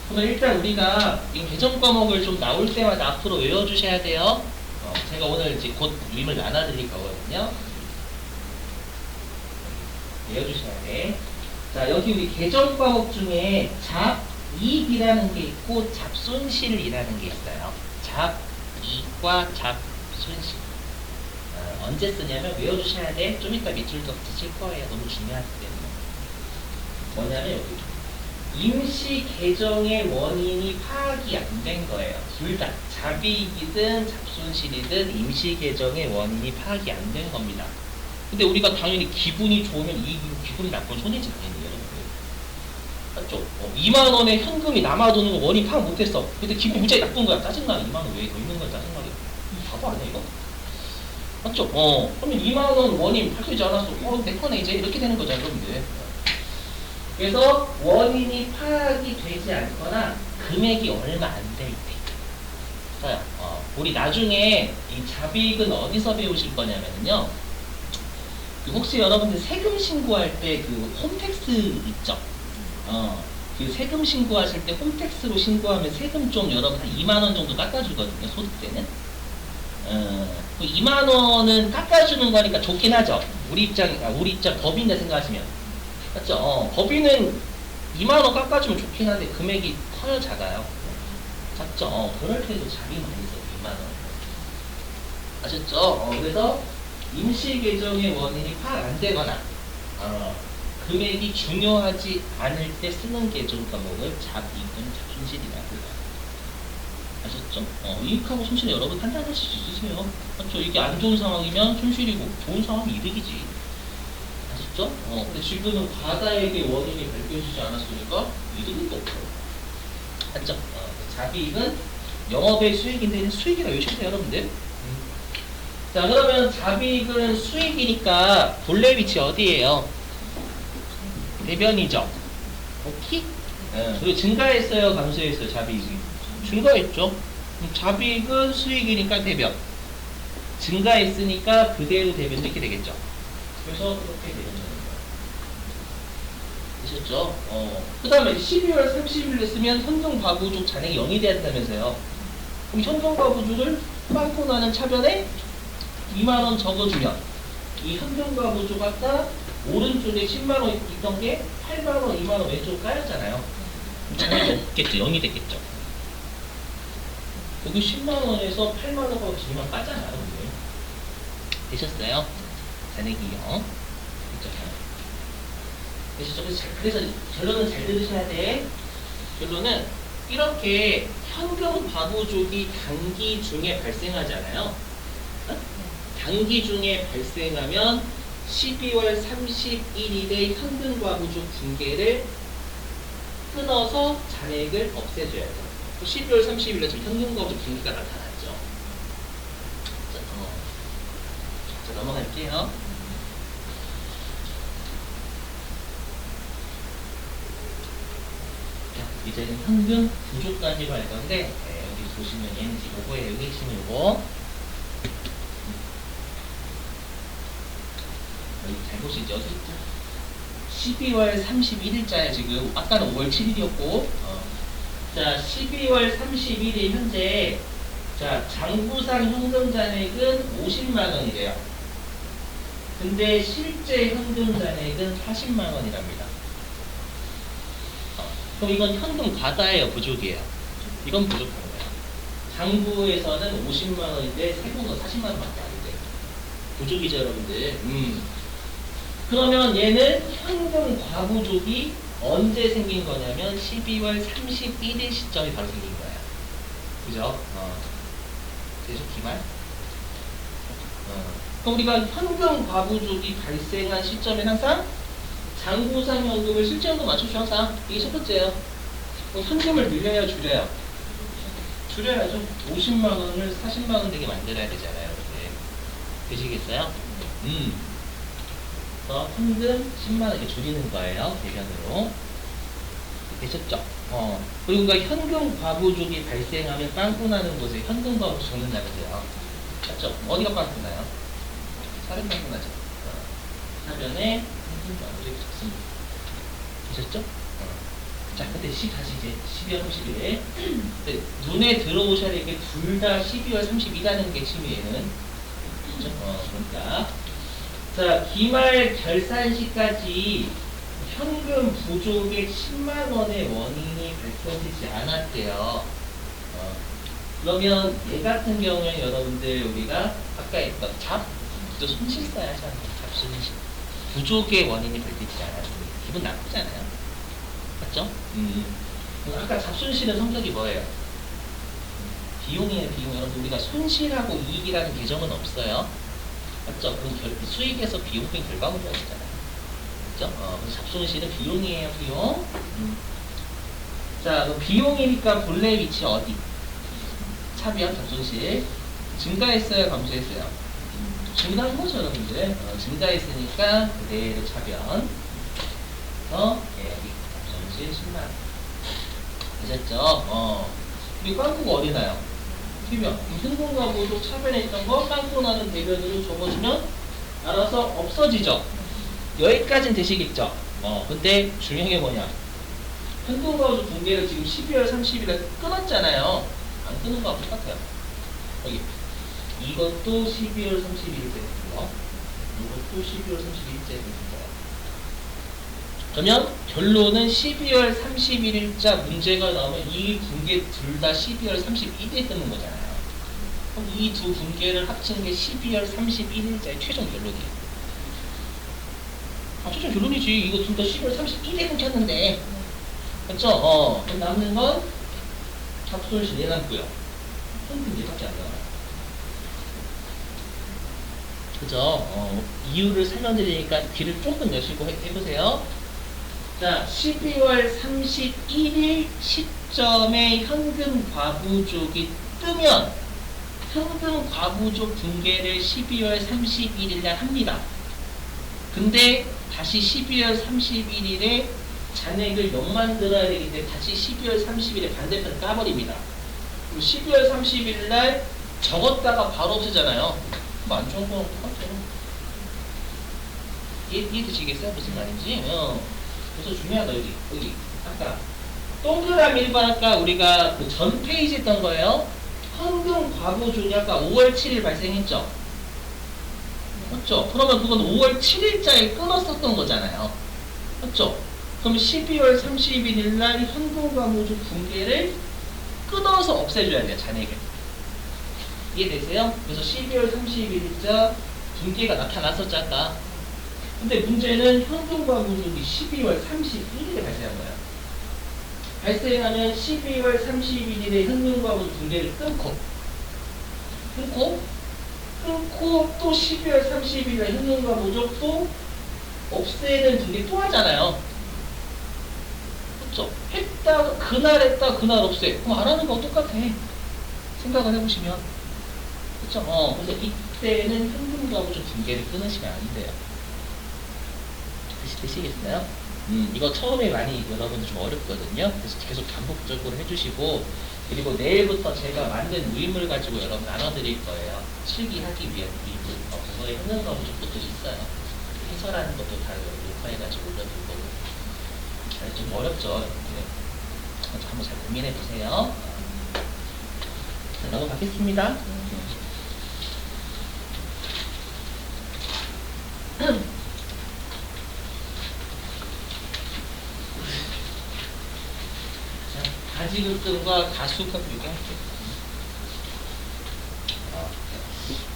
그러면 일단 우리가 이 개정 과목을 좀 나올 때마다 앞으로 외워주셔야 돼요. 제가 오늘 이제 곧 임을 나눠드릴 거거든요. 외워주셔야 돼. 자, 여기 우리 개정 과목 중에 잡이익이라는 게 있고 잡손실이라는 게 있어요. 잡이익과 잡손실. 언제 쓰냐면 외워주셔야 돼. 좀 이따 밑줄도 쓰실 거예요. 너무 중요하기 때문에. 뭐냐면 여기 임시 개정의 원인이 파악이 안 된 거예요. 둘 다. 잡이익이든 잡손실이든 임시 개정의 원인이 파악이 안 된 겁니다. 근데 우리가 당연히 기분이 좋으면 이익이고 기분이 나쁘면 손해지 당연히 여러분들. 맞죠? 2만 원의 현금이 남아도는 거 원인 파악 못했어. 근데 기분이 굉장히 나쁜 거야. 짜증나. 2만 원 왜 더 있는 거야? 짜증나게. 바보 아니야 이거? 맞죠? 그러면 2만 원 원인 밝혀지지 않았어. 내 거네 이제 이렇게 되는 거죠 여러분들. 그래서 원인이 파악이 되지 않거나 금액이 얼마 안 될 때. 써요. 우리 나중에 이 잡이익은 어디서 배우실 거냐면요. 혹시 여러분들 세금 신고할 때 그 홈택스 있죠? 그 세금 신고하실 때 홈택스로 신고하면 세금 좀 여러분 한 2만 원 정도 깎아주거든요. 소득 때는. 2만 원은 깎아주는 거니까 좋긴 하죠. 우리 입장 법인이라 생각하시면. 맞죠? 법인은 2만 원 깎아주면 좋긴 한데 금액이 커요, 작아요? 작죠? 그럴 때도 잡이 많이 써요, 2만 원. 아셨죠? 그래서 임시 개정의 원인이 파악 안 되거나 금액이 중요하지 않을 때 쓰는 개정 과목을 잡이익은 잡손실이라고 해요. 아셨죠? 이익하고 손실을 여러분 판단하실 수 있으세요. 맞죠? 이게 안 좋은 상황이면 손실이고 좋은 상황이 이득이지. 아셨죠? 근데 지금은 과다액의 원인이 밝혀지지 않았으니까 이득은 없고. 맞죠? 잡이익은 영업의 수익인데 수익이라 외우시세요 여러분들. 자, 그러면 잡이익은 수익이니까 본래 위치 어디예요? 대변이죠. 오케이? 그리고 증가했어요, 감소했어요, 잡이익이? 증가했죠. 잡이익은 수익이니까 대변. 증가했으니까 그대로 대변도 이렇게 되겠죠. 그래서 그렇게 되는 거예요. 되셨죠? 그 다음에 12월 30일에 쓰면 현금과부족 잔액이 0이 돼야 된다면서요. 그럼 현금과부족을 빵꾸 나는 차변에 2만원 적어주면 이 현금과부족 아까 오른쪽에 10만원 있던 게 8만원, 2만원 왼쪽 까였잖아요. 잔액이 없겠죠. 0이 됐겠죠. 여기 10만원에서 8만원하고 2만 빠잖아요. 되셨어요? 잔액이 0. 되셨죠? 그래서 결론은 잘 들으셔야 돼. 결론은 이렇게 현금 과부족이 단기 중에 발생하잖아요. 단기 중에 발생하면 12월 31일에 현금 과부족 징계를 끊어서 잔액을 없애줘야 돼요. 12월 30일에 지금 현금 과부족 징계가 나타났죠. 자, 넘어갈게요. 자, 이제는 현금 부족까지로 할 건데, 여기 보시면 얘는 요거예요. 여기 계시면 요거. 여기 잘 보시죠. 12월 31일자에 지금, 아까는 5월 7일이었고, 자, 12월 31일 현재, 자, 장부상 현금 잔액은 50만원이래요. 근데 실제 현금 잔액은 40만원이랍니다. 그럼 이건 현금 과다예요, 부족이에요? 이건 부족한 거예요. 장부에서는 50만원인데 세금은 40만원밖에 안 돼요. 부족이죠, 여러분들. 그러면 얘는 현금 과부족이 언제 생긴 거냐면 12월 31일 시점이 바로 생긴 거예요. 그죠? 계속 기말? 그럼 우리가 현금 과부족이 발생한 시점에 항상 장부상 현금을 실제 현금 맞추죠, 항상. 이게 첫 번째예요. 그럼 현금을 늘려야 줄여요? 줄여야죠. 50만원을 40만원 되게 만들어야 되잖아요. 이렇게. 되시겠어요? 그래서 현금 10만원 이렇게 줄이는 거예요. 대변으로. 되셨죠? 그리고 그러니까 현금 과부족이 발생하면 빵꾸 나는 곳에 현금 과부족 적는다면서요. 맞죠? 어디가 빵꾸 나요? 사변 빵꾸 나죠? 사변에 현금 과부족이 적습니다. 되셨죠? 자, 근데 다시 이제 12월 30일에 눈에 들어오셔야 될 게 둘 다 12월 30일이라는 게 취미에는. 그렇죠? 그러니까 자, 기말 결산시까지 현금 부족의 10만 원의 원인이 밝혀지지 않았대요. 그러면 얘 같은 경우에 여러분들 우리가 아까 했던 또 손실사야 하잖아요. 잡손실. 부족의 원인이 밝혀지지 않았으니 기분 나쁘잖아요. 맞죠? 아까 잡손실은 성격이 뭐예요? 비용이에요, 비용. 여러분 우리가 손실하고 이익이라는 개정은 없어요. 맞죠? 그럼 수익에서 비용 뺀 결과물이잖아요. 맞죠? 그래서 잡손실은 비용이에요, 비용. 자, 그럼 비용이니까 본래 위치 어디? 차비와 잡손실. 증가했어요, 감소했어요? 증가한 거죠, 여러분들. 증가했으니까 그대로 차변. 예, 여기 잡손실 10만. 되셨죠? 우리 꽝꾸가 어디 나요? 대변. 현금과 모두 차변했던 거 꽝꾸 나는 대변으로 적어주면 알아서 없어지죠. 여기까지는 되시겠죠? 근데 중요한 게 뭐냐? 현금과 모두 붕괴를 지금 12월 30일에 끊었잖아요. 안 끊은 거하고 똑같아요. 여기. 이것도 12월 31일째 됐고요. 이것도 12월 31일째 됐습니다. 그러면 결론은 12월 31일자 문제가 나오면 이 분계 둘 다 12월 31일에 뜨는 거잖아요. 그럼 이 두 분계를 합친 게 12월 31일자의 최종 결론이에요. 최종 결론이지. 이거 둘 다 12월 31일에 끊겼는데. 그렇죠? 그럼 남는 건 잡손실 얘 남고요. 현금 얘밖에 안 나와요. 그죠? 이유를 설명드리니까 귀를 조금 여시고 해보세요. 자, 12월 31일 시점에 현금 과부족이 뜨면 현금 과부족 붕괴를 12월 31일 날 합니다. 근데 다시 12월 31일에 잔액을 몇 만들어야 되기 때문에 다시 12월 30일에 반대편 까버립니다. 그럼 12월 30일 날 적었다가 바로 없애잖아요. 뭐 안 좋은 거랑 똑같아요. 이해되시겠어요? 무슨 말인지? 그래서 중요하다, 여기. 아까. 동그라미 1번 아까 우리가 그 전 페이지 했던 거예요. 현금 과부족이 아까 5월 7일 발생했죠? 맞죠? 그러면 그건 5월 7일자에 끊었었던 거잖아요. 맞죠? 그럼 12월 31일 날 현금 과부족 붕괴를 끊어서 없애줘야 돼요, 잔액을. 이해되세요? 그래서 12월 31일자 붕괴가 나타났었죠, 아까. 근데 문제는 현금 과부족이 12월 31일에 발생한 거야. 발생하면 12월 31일에 현금 과부족 붕괴를 끊고 또 12월 30일에 현금 과부족 또 없애는 붕괴 또 하잖아요. 그렇죠? 했다 그날 했다 그날 없애. 그럼 안 하는 거 똑같아. 생각을 해보시면. 그렇죠? 그래서 이때는 현금 과부족 붕괴를 끊으시면 안 돼요. 되시겠어요? 이거 처음에 많이 여러분들 좀 어렵거든요. 그래서 계속 반복적으로 해주시고, 그리고 내일부터 제가 만든 무인물 가지고 여러분 나눠드릴 거예요. 실기하기 위한 무인물. 그거에 현금 과부족도 있어요. 해설하는 것도 다 녹화해가지고 올려드릴 거고. 좀 어렵죠? 네. 한번 잘 고민해보세요. 자, 넘어가겠습니다. 가지급등과 가수급 얘기할게요.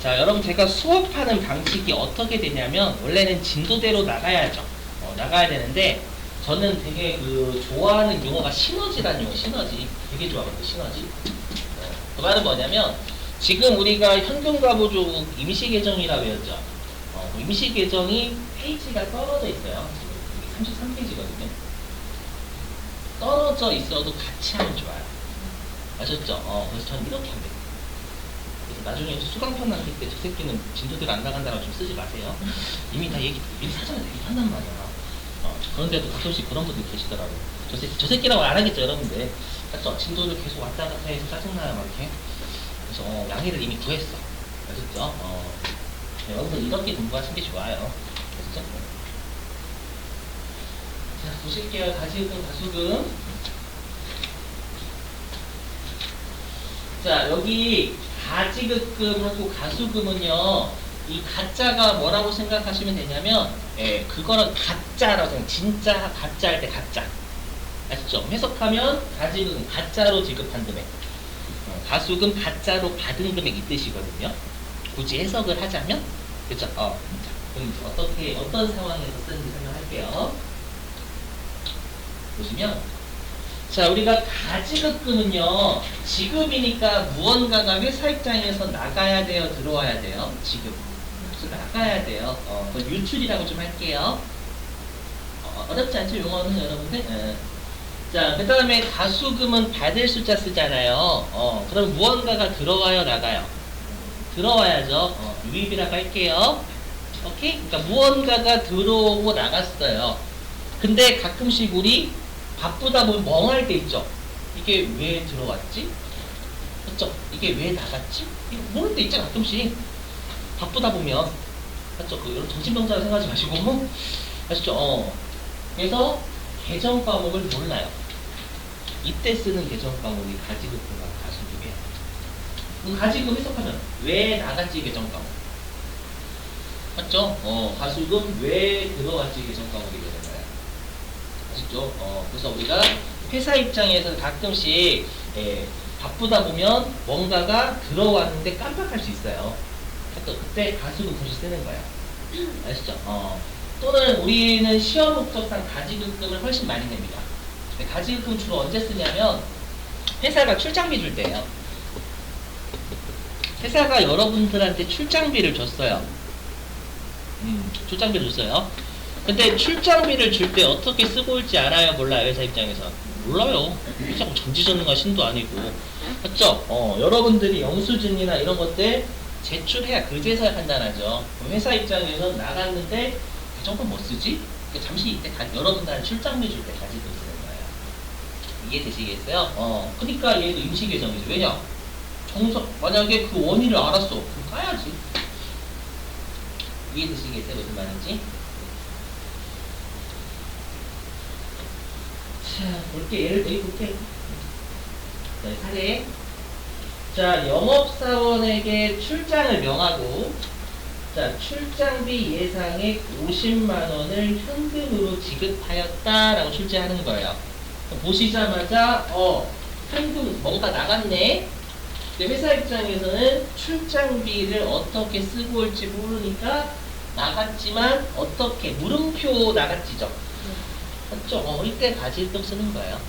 자, 여러분 제가 수업하는 방식이 어떻게 되냐면 원래는 진도대로 나가야죠. 나가야 되는데 저는 되게 좋아하는 용어가 시너지라는 용어, 시너지. 되게 좋아하거든요, 시너지. 그 말은 뭐냐면 지금 우리가 현금과부족 임시계정이라 외웠죠. 임시계정이 페이지가 떨어져 있어요. 지금 33페이지거든요. 떨어져 있어도 같이 하면 좋아요. 아셨죠? 그래서 저는 이렇게 합니다. 그래서 나중에 수강편 남길 때 저 새끼는 진도대로 안 나간다고 좀 쓰지 마세요. 이미 다 미리 사전에 얘기한단 말이야. 그런데도 가끔씩 그런 분들이 계시더라고요. 저 새끼라고 안 하겠죠, 여러분들. 맞죠? 진도를 계속 왔다 갔다 해서 짜증나요, 막 이렇게. 그래서 양해를 이미 구했어. 아셨죠? 여러분들 이렇게 공부하시는 게 좋아요. 아셨죠? 자, 보실게요. 가지금, 가수금. 자, 여기 가지급금하고 가수금은요, 이 가짜가 뭐라고 생각하시면 되냐면, 예, 그거는 가짜라고 생각. 진짜 가짜 할 때 가짜. 아시죠? 해석하면 가지금 가짜로 지급한 금액. 가수금 가짜로 받은 금액 이 뜻이거든요. 굳이 해석을 하자면, 그렇죠? 자, 그럼 이제 어떤 상황에서 쓰는지 설명할게요. 보시면, 자, 우리가 가지급금은요, 지급이니까 무언가가 회사 입장에서 나가야 돼요, 들어와야 돼요? 지급. 그래서 나가야 돼요. 그건 유출이라고 좀 할게요. 어렵지 않죠, 용어는 여러분들? 자, 그 다음에 가수금은 받을 숫자 쓰잖아요. 그럼 무언가가 들어와요, 나가요? 들어와야죠. 유입이라고 할게요. 오케이? 그러니까 무언가가 들어오고 나갔어요. 근데 가끔씩 우리 바쁘다 보면 멍할 때 있죠. 이게 왜 들어왔지? 그렇죠? 이게 왜 나갔지? 이거 모를 때 있죠, 가끔씩. 바쁘다 보면. 그렇죠? 여러분 정신병자라 생각하지 마시고. 아시죠? 그래서 계정 과목을 몰라요. 이때 쓰는 계정 과목이 가지급금과 가수금이에요. 그럼 가지금 해석하면 왜 나갔지 계정 과목. 맞죠? 가수금 왜 들어왔지 계정 과목이 되잖아요. 아시죠? 그래서 우리가 회사 입장에서 가끔씩 바쁘다 보면 뭔가가 들어왔는데 깜빡할 수 있어요. 그때 가수금 굳이 쓰는 거예요. 아시죠? 또는 우리는 시험 목적상 가지급금을 훨씬 많이 냅니다. 근데 가지급금 주로 언제 쓰냐면 회사가 출장비 줄 때예요. 회사가 여러분들한테 출장비를 줬어요. 출장비를 줬어요. 근데 출장비를 줄 때 어떻게 쓰고 올지 알아요? 몰라요? 회사 입장에서? 몰라요. 자꾸 전지전능한 신도 아니고. 맞죠? 여러분들이 영수증이나 이런 것들 제출해야 그제서야 판단하죠. 회사 입장에서 나갔는데 그 정도 뭐 쓰지? 잠시 이때 여러분들한테 출장비 줄 때 가지고 쓰는 거예요. 이해되시겠어요? 그러니까 얘도 임시계정이죠. 왜냐? 만약에 그 원인을 알았어. 그럼 까야지. 이해되시겠어요? 무슨 말인지? 자, 볼게. 예를 들어볼게. 자, 사례. 자, 영업사원에게 출장을 명하고, 자, 출장비 예상액 50만원을 현금으로 지급하였다라고 출제하는 거예요. 보시자마자, 현금 뭔가 나갔네? 근데 회사 입장에서는 출장비를 어떻게 쓰고 올지 모르니까 나갔지만 어떻게 물음표 나갔지죠. 맞죠? 이때 가지금 쓰는 거예요.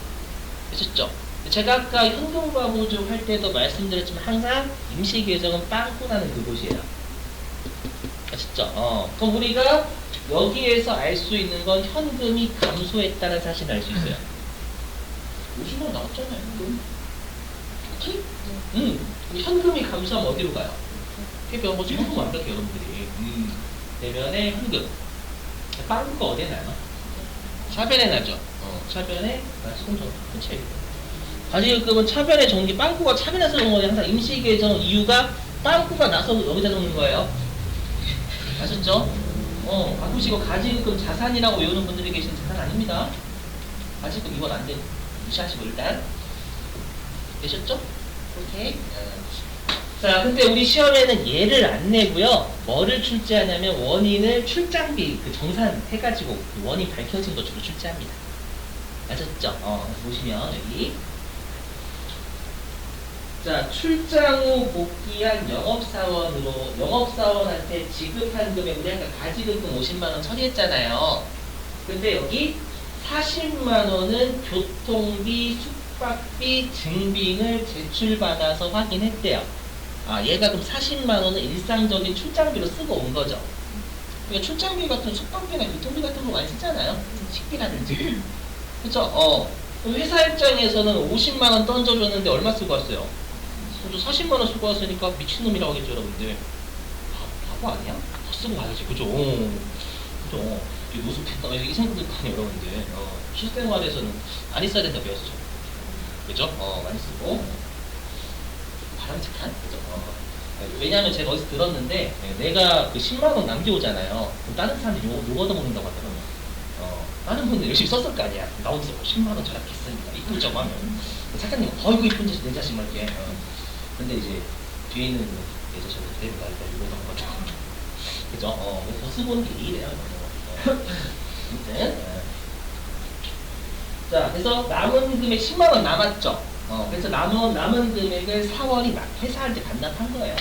아셨죠? 제가 아까 현금과보증 할 때도 말씀드렸지만 항상 임시계정은 빵꾸 나는 그곳이에요. 아셨죠? 그럼 우리가 여기에서 알 수 있는 건 현금이 감소했다는 사실을 알 수 있어요. 50만 나왔잖아요. 그치? 현금이 감소하면 어디로 가요? 해변 뭐 현금 완벽해 여러분들이. 대변에 현금. 빵꾸가 어디에 나요? 차변에 나죠. 차변에 수금전. 그치? 가지급금은 차변에 적는 게 빵꾸가 차변에서 적는 거예요. 항상 임시계정 이유가 빵꾸가 나서 여기다 적는 거예요. 아셨죠? 가끔씩 이거 가지급금 자산이라고 외우는 분들이 계신 자산 아닙니다. 가지급금 이건 안 돼. 무시하시고 일단. 되셨죠? 오케이. 자, 근데 우리 시험에는 얘를 안 내고요. 뭐를 출제하냐면 원인을 출장비 그 정산 해가지고 그 원인 밝혀진 것 주로 출제합니다. 아셨죠? 보시면 여기. 자, 출장 후 복귀한 영업사원한테 지급한 금액, 우리 아까 가지급금 50만원 처리했잖아요. 근데 여기 40만원은 교통비, 숙박비, 증빙을 제출받아서 확인했대요. 얘가 그럼 40만원은 일상적인 출장비로 쓰고 온 거죠. 그러니까 출장비 같은 숙박비나 교통비 같은 거 많이 쓰잖아요. 식비라든지. 그쵸? 회사 입장에서는 50만원 던져줬는데 얼마 쓰고 왔어요? 40만원 쓰고 왔으니까 미친놈이라고 하겠죠, 여러분들. 바보 아니야? 더 쓰고 가야지, 그죠? 그죠? 노숙했다, 이 생각들 아니에요, 여러분들. 실생활에서는 안 있어야 된다 배웠죠. 그죠? 많이 쓰고. 바람직한? 그죠? 왜냐면 제가 어디서 들었는데, 내가 그 10만원 남겨오잖아요. 그럼 다른 사람들이 욕 얻어먹는다고 하더라고요. 다른 분들 열심히 썼을 거 아니야. 나 혼자 10만원 절약했으니까. 이쁜 척 하면. 사장님, 어이구, 이쁜 짓 내 자식 말게. 근데 이제 뒤에 있는 내 자식을 데리고 나니까 이러는 거죠. 그죠? 더 쓰고는 게 이래요. 아무튼 자, 그래서 남은 금액 10만 원 남았죠. 그래서 남은 금액을 4월이 회사한테 반납한 거예요.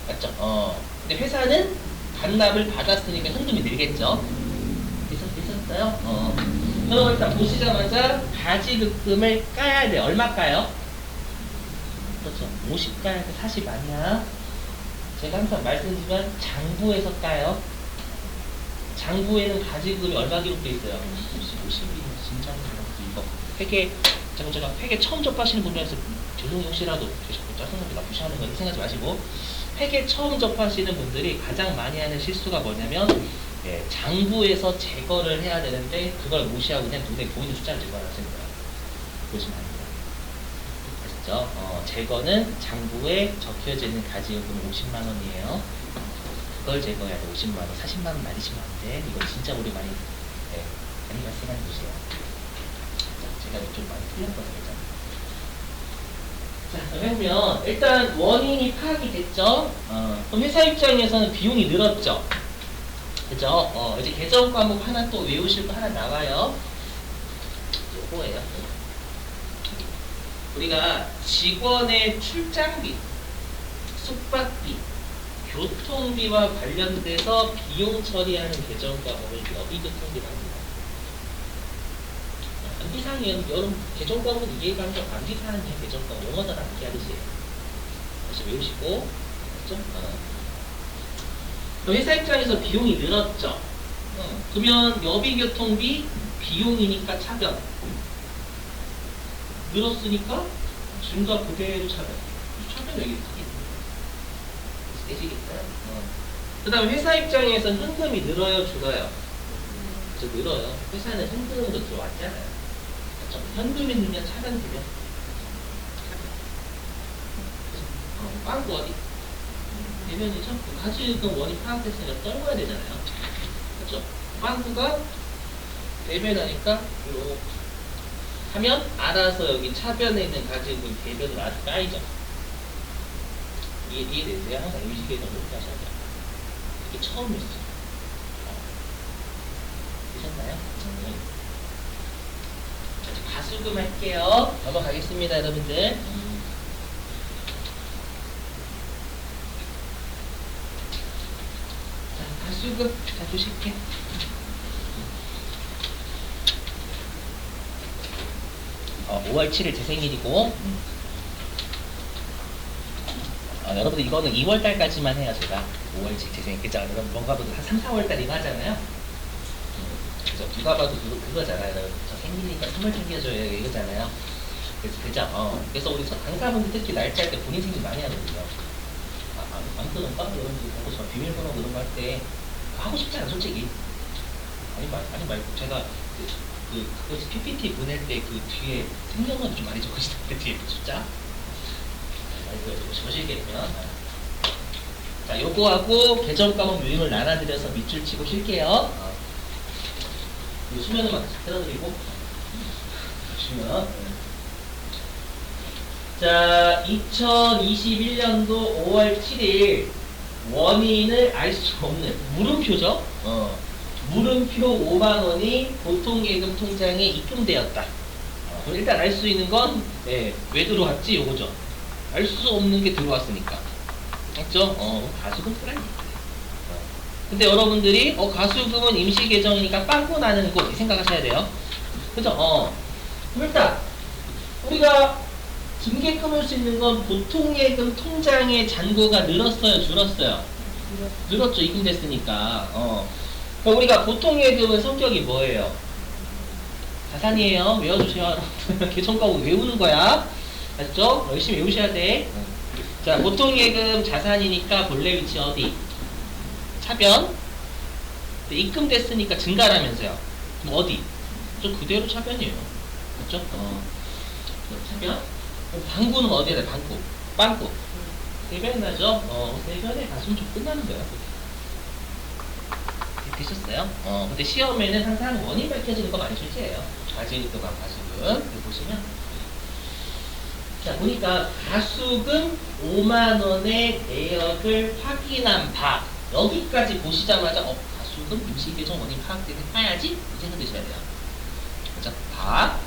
맞죠? 근데 회사는 반납을 받았으니까 현금이 늘겠죠. 되셨어요? 그럼 일단 보시자마자 가지급금을 까야 돼. 얼마 까요? 그렇죠. 50 까야 돼. 40 아니야. 제가 항상 말씀드리지만 장부에서 까요. 장부에는 가지급금이 얼마 기록되어 있어요? 50이 진짜 이거 제가 회계 처음 접하시는 분들에서 죄송해요. 혹시라도 짜증나게 무시하는 거 생각하지 마시고, 회계 처음 접하시는 분들이 가장 많이 하는 실수가 뭐냐면 장부에서 제거를 해야 되는데 그걸 무시하고 그냥 눈에 보이는 숫자를 제거하시는 거예요. 보시면 안 돼요. 아시죠? 제거는 장부에 적혀져 있는 가지요금 50만 원이에요. 그걸 제거해야 돼. 50만 원, 40만 원 날리시면 안 돼. 이거 진짜 우리 많이 발생하는 곳이에요. 제가 좀 많이 틀렸거든요. 자, 그러면 일단 원인이 파악이 됐죠? 그럼 회사 입장에서는 비용이 늘었죠? 그죠? 이제 개정 과목 하나 또 외우실 거 하나 나와요. 요거예요. 우리가 직원의 출장비, 숙박비, 교통비와 관련돼서 비용 처리하는 개정 과목을 여비교통비라고 합니다. 암기사항이에요. 여러분 개정 과목은 이해가 안 가면 암기사항이에요. 개정 과목 영어다 암기하듯이 다시 외우시고, 그렇죠? 회사 입장에서 비용이 늘었죠. 그러면 여비교통비 비용이니까 차변 늘었으니까 증가 그대로 차변 여기 되시겠어요? 그 다음에 회사 입장에서 현금이 늘어요, 줄어요? 그래서 늘어요. 회사는 현금으로 들어왔잖아요. 그렇죠? 현금이 늘면 차변 되면 빵꾸 어디? 대변이죠? 가지금 원이 파악됐으니까 떨궈야 되잖아요. 그렇죠? 빵꾸가 대변하니까 이렇게 하면 알아서 여기 차변에 있는 가지금 대변으로 아주 까이죠. 이해되세요? 항상 의식에서 그렇게 하셔야 돼요. 이게 처음이었어요. 되셨나요? 자, 가수금 할게요. 넘어가겠습니다, 여러분들. 가수금 자 보실게. 어, 5월 7일 제 생일이고, 여러분들 이거는 2월 달까지만 해요. 제가 5월 7일 제 생일. 그죠? 여러분 뭔가 봐도 한 3, 4월 달이고 하잖아요. 그죠? 누가 봐도 그거잖아요. 저 생일이니까 선물 챙겨줘요 이거잖아요. 그죠? 그래서 우리 강사분들 특히 날짜 때 본인 생일 많이 하거든요. 안 그런가? 여러분들 보고 저 비밀번호 그런 거 할 때 하고 싶지 않아 솔직히. 아니 말고 제가 그거 PPT 보낼 때 그 뒤에 생년월일 좀 많이 적으시던데 뒤에 그 숫자 보시게 되면, 자 요거하고 개정 과목 유형을 나눠드려서 밑줄 치고 쉴게요. 수면음악 틀어드리고 보시면, 자 2021년도 5월 7일 원인을 알 수 없는 물음표죠. 물음표 5만원이 보통예금 통장에 입금되었다. 그럼 일단 알 수 있는 건 왜 들어왔지? 요거죠. 알 수 없는 게 들어왔으니까. 맞죠? 가수금 쓰라니. 근데 여러분들이 가수금은 임시계정이니까 빵꾸 나는 거 생각하셔야 돼요. 그죠? 그럼 일단 우리가 징계 끊을 수 있는 건 보통예금 통장의 잔고가 늘었어요, 줄었어요? 늘었죠. 입금됐으니까. 그럼 우리가 보통예금은 성격이 뭐예요? 자산이에요. 외워주세요. 개정과목 외우는 거야. 맞죠? 열심히 외우셔야 돼. 자, 보통예금 자산이니까 본래 위치 어디? 차변. 입금됐으니까 증가라면서요. 그럼 어디? 저 그대로 차변이에요. 맞죠? 차변. 방구는 어디에 돼? 방구. 빵구. 대변 나죠? 대변에 가시면 좀 끝나는 거예요. 되셨어요? 근데 시험에는 항상 원인 밝혀지는 거 많이 출제해요. 가지금, 가수금. 보시면. 자, 보니까 가수금 5만원의 내역을 확인한 바. 여기까지 보시자마자, 가수금 매출금 임시계정 원인 파악되게 해야지 이 생각 드셔야 돼요. 자, 다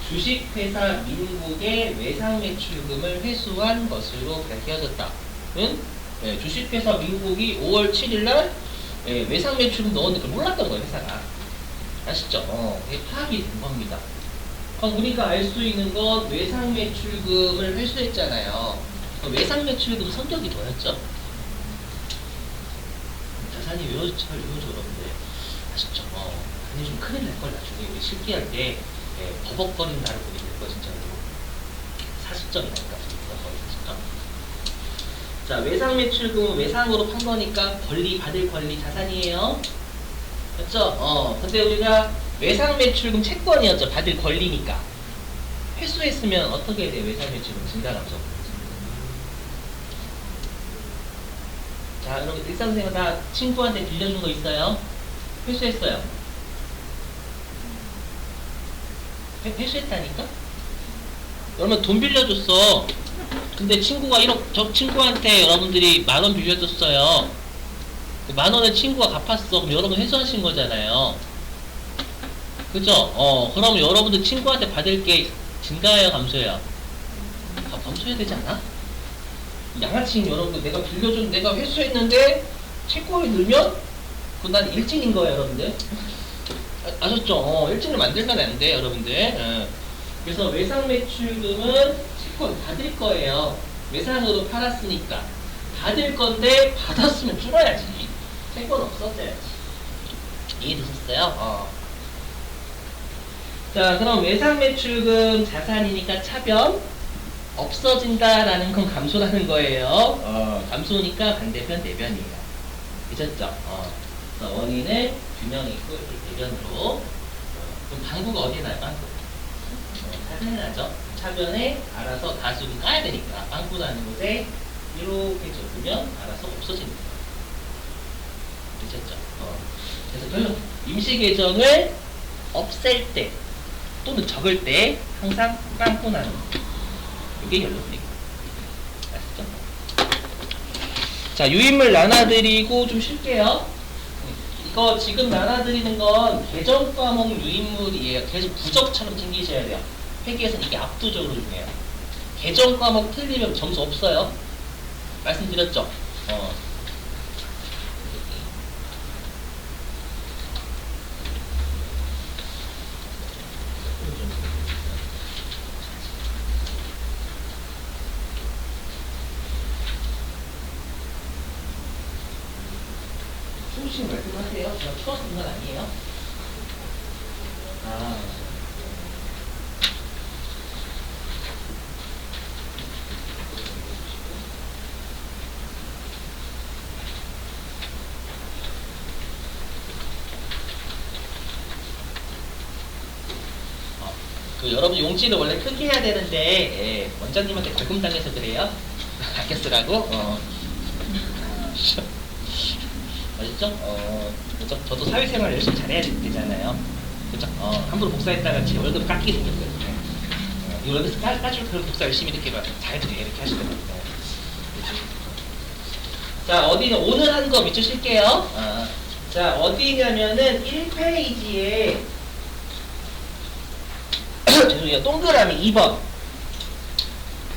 주식회사 민국의 외상매출금을 회수한 것으로 밝혀졌다. 은 주식회사 민국이 5월 7일날 외상매출금 넣었는데 몰랐던 거예요, 회사가. 아시죠? 이게 파악이 된 겁니다. 그럼 우리가 알 수 있는 건 외상매출금을 회수했잖아요. 외상매출금 성격이 뭐였죠? 자산이 외워져 여러분들. 아시죠? 아니 좀 큰일 날 걸 나중에 우리 실기할 때 버벅거린다고 보게 될 거 진짜로. 사실점이니까 버벅거리죠. 자, 외상매출금은 외상으로 판 거니까 권리 받을 권리 자산이에요. 그렇죠? 근데 우리가 외상매출금 채권이었죠. 받을 권리니까. 회수했으면 어떻게 돼요? 외상매출금 증가감소. 자, 여러분 일상생활 다 친구한테 빌려준 거 있어요? 회수했어요. 회수했다니까? 여러분 돈 빌려줬어. 근데 친구가 저 친구한테 여러분들이 10,000원 빌려줬어요. 그 10,000원을 친구가 갚았어. 그럼 여러분 회수하신 거잖아요. 그죠? 그럼 여러분들 친구한테 받을 게 증가해요, 감소해요? 감소해야 되지 않아? 양아치인 여러분들 내가 빌려준 내가 회수했는데 채권이 늘면 그건 난 일진인 거예요, 여러분들. 아셨죠? 일진을 만들면 안 돼, 여러분들. 그래서 외상매출금은 채권 받을 거예요. 외상으로 팔았으니까 받을 건데 받았으면 줄어야지. 채권 없었어야지. 이해되셨어요? 자, 그럼 외상매출금 자산이니까 차변 없어진다라는 건 감소라는 거예요. 감소니까 반대편 대변이에요. 잊었죠? 그래서 원인을 규명했고 이렇게 대변으로. 그럼 방구가 어디에 나요? 방구. 사진에 나죠? 차변에 알아서 다수를 까야 되니까 빵꾸라는 곳에 이렇게 적으면 알아서 없어집니다. 되셨죠? 그래서 결론 임시계정을 없앨 때 또는 적을 때 항상 빵꾸 나는 거. 이게 결론입니다. 아시죠? 자, 유인물 나눠드리고 좀 쉴게요. 이거 지금 나눠드리는 건 계정 과목 유인물이에요. 계속 부적처럼 챙기셔야 돼요. 회계에서는 이게 압도적으로 중요해요. 계정 과목 틀리면 점수 없어요. 말씀드렸죠? 숨쉬는 말씀하세요. 제가 추워서 그런 건 아니에요. 여러분 용지를 원래 크게 해야 되는데 원장님한테 벌금당해서 그래요. 아껴 쓰라고. 아시죠? 그죠? 저도 사회생활 열심히 잘해야 되잖아요. 그죠? 함부로 복사했다가 제 월급 깎이게 생겼거든요. 이 월급 까줄 그런 복사 열심히 이렇게 막 잘해도 돼 이렇게 하시더라고요. 자, 어디는 오늘 한 거 밑줄 칠게요. 자, 어디냐면은 1페이지에 죄송해요. 동그라미 2번.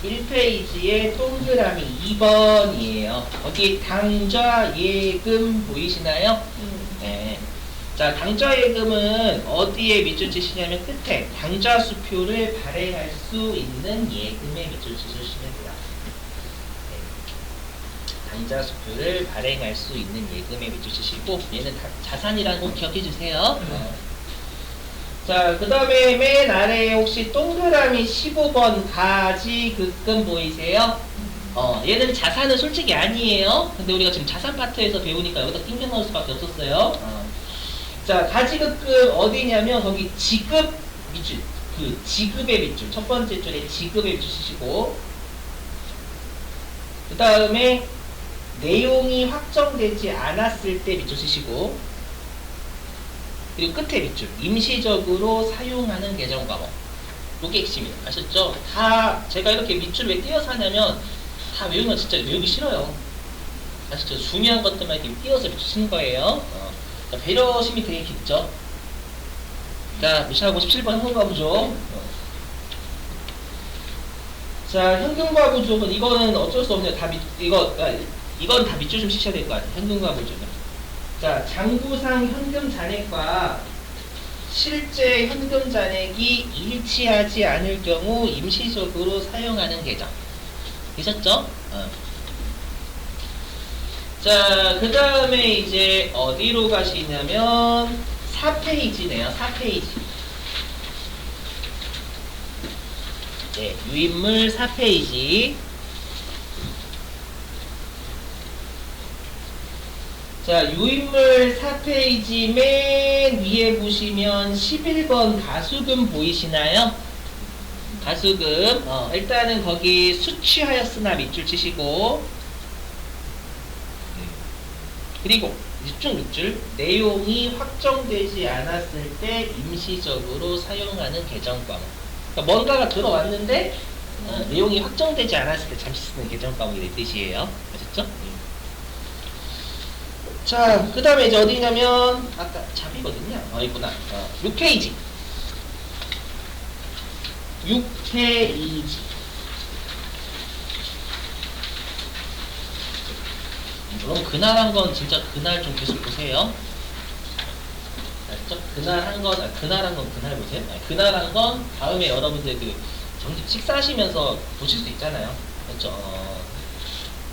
1페이지에 동그라미 2번이에요. 어디 당좌 예금 보이시나요? 네. 자, 당좌 예금은 어디에 밑줄 치시냐면 끝에 당좌 수표를 발행할 수 있는 예금에 밑줄 치시면 돼요. 네. 당좌 수표를 발행할 수 있는 예금에 밑줄 치시고 얘는 자산이라는 거 기억해 주세요. 자, 그 다음에 맨 아래에 혹시 동그라미 15번 가지급금 보이세요? 얘는 자산은 솔직히 아니에요. 근데 우리가 지금 자산 파트에서 배우니까 여기다 낑겨 넣을 수밖에 없었어요. 자, 가지급금 어디냐면 거기 지급 밑줄, 그 지급의 밑줄, 첫 번째 줄에 지급의 밑줄 치시고, 그 다음에 내용이 확정되지 않았을 때 밑줄 치시고, 그리고 끝에 밑줄, 임시적으로 사용하는 계정 과목. 요게 핵심이에요. 아셨죠? 다 제가 이렇게 밑줄 왜 띄어서 하냐면 다 외우면 진짜 외우기 싫어요. 아시죠? 중요한 것들만 이렇게 띄어서 밑줄 치는 거예요. 자, 배려심이 되게 깊죠. 자, 무시하고 17번 현금과부족. 자, 현금과부족은 이거는 어쩔 수 없네요. 이건 다 밑줄 좀 치셔야 될 것 같아요. 현금과부족은. 자, 장부상 현금 잔액과 실제 현금 잔액이 일치하지 않을 경우 임시적으로 사용하는 계정. 되셨죠? 자, 그 다음에 이제 어디로 가시냐면 4페이지네요. 4페이지. 네, 유인물 4페이지. 자, 유인물 4페이지 맨 위에 보시면 11번 가수금 보이시나요? 가수금. 일단은 거기 수취하였으나 밑줄 치시고, 그리고 밑줄 내용이 확정되지 않았을 때 임시적으로 사용하는 계정 과목. 그러니까 뭔가가 들어왔는데 내용이 확정되지 않았을 때 잠시 쓰는 계정 과목이 뜻이에요. 아셨죠? 자, 그 다음에 이제 어디냐면 아까 잡이거든요. 있구나. 6페이지. 6페이지. 그럼 그날 한 건 진짜 그날 좀 계속 보세요. 알죠? 그날 한 건 그날 보세요. 그날 한 건 다음에 여러분들 그 점심 식사하시면서 보실 수 있잖아요. 그렇죠?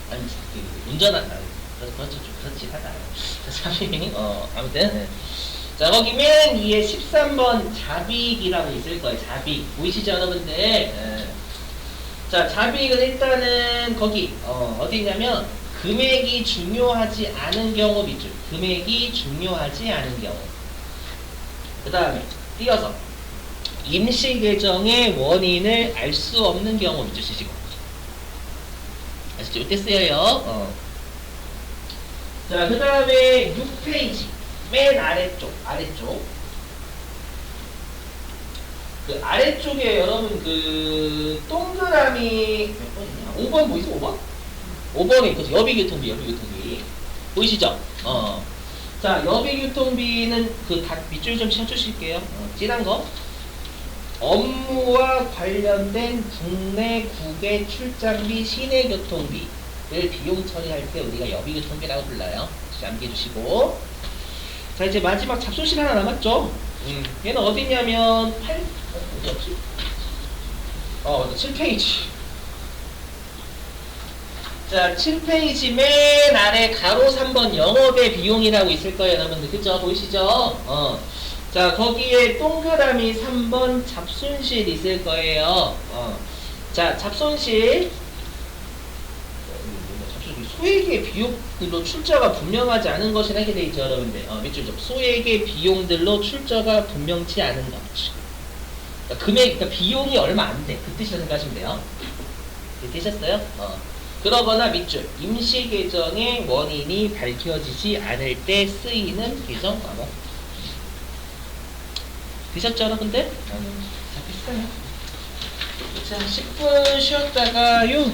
아니 그 운전한 그렇죠, 좀 그렇긴 하다. 아무튼 자, 거기 맨 위에 13번 자빅이라고 있을 거예요. 자빅 보이시죠, 여러분들? 자, 자빅은 일단은 거기 어디냐면 금액이 중요하지 않은 경우 밑줄. 금액이 중요하지 않은 경우. 그 다음에 띄어서 임시 계정의 원인을 알 수 없는 경우 밑줄 쓰시고. 아시죠? 이때 쓰여요. 자, 그 다음에 6페이지 맨 아래쪽. 그 아래쪽에 여러분 그 동그라미 몇 번이냐? 5번 보이죠? 5번? 5번에 그 여비교통비 보이시죠? 자, 여비교통비는 그 밑줄 좀 쳐주실게요. 진한 거. 업무와 관련된 국내 국외 출장비, 시내 교통비를 비용 처리할 때 우리가 여비교통비라고 불러요. 암기해 주시고. 자, 이제 마지막 잡소실 하나 남았죠? 얘는 어디냐면 어디였지? 7페이지. 자, 7페이지 맨 아래 가로 3번 영업의 비용이라고 있을 거예요, 여러분들. 그죠? 보이시죠? 자, 거기에 동그라미 3번 잡손실 있을 거예요. 자, 잡손실. 소액의 비용들로 출처가 분명하지 않은 것이라 이렇게 되어 있죠, 여러분들. 밑줄 좀. 소액의 비용들로 출처가 분명치 않은 것. 그러니까 그러니까 비용이 얼마 안 돼. 그 뜻이라 생각하시면 돼요. 되셨어요? 그러거나 밑줄. 임시 계정의 원인이 밝혀지지 않을 때 쓰이는 계정 과목. 되셨죠, 여러분들? 자, 비슷해요. 자, 10분 쉬었다가요.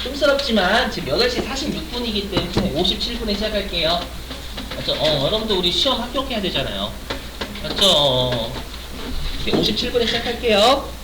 쫌스럽지만 지금 8시 46분이기 때문에 57분에 시작할게요. 맞죠? 여러분들 우리 시험 합격해야 되잖아요. 맞죠? 57분에 시작할게요.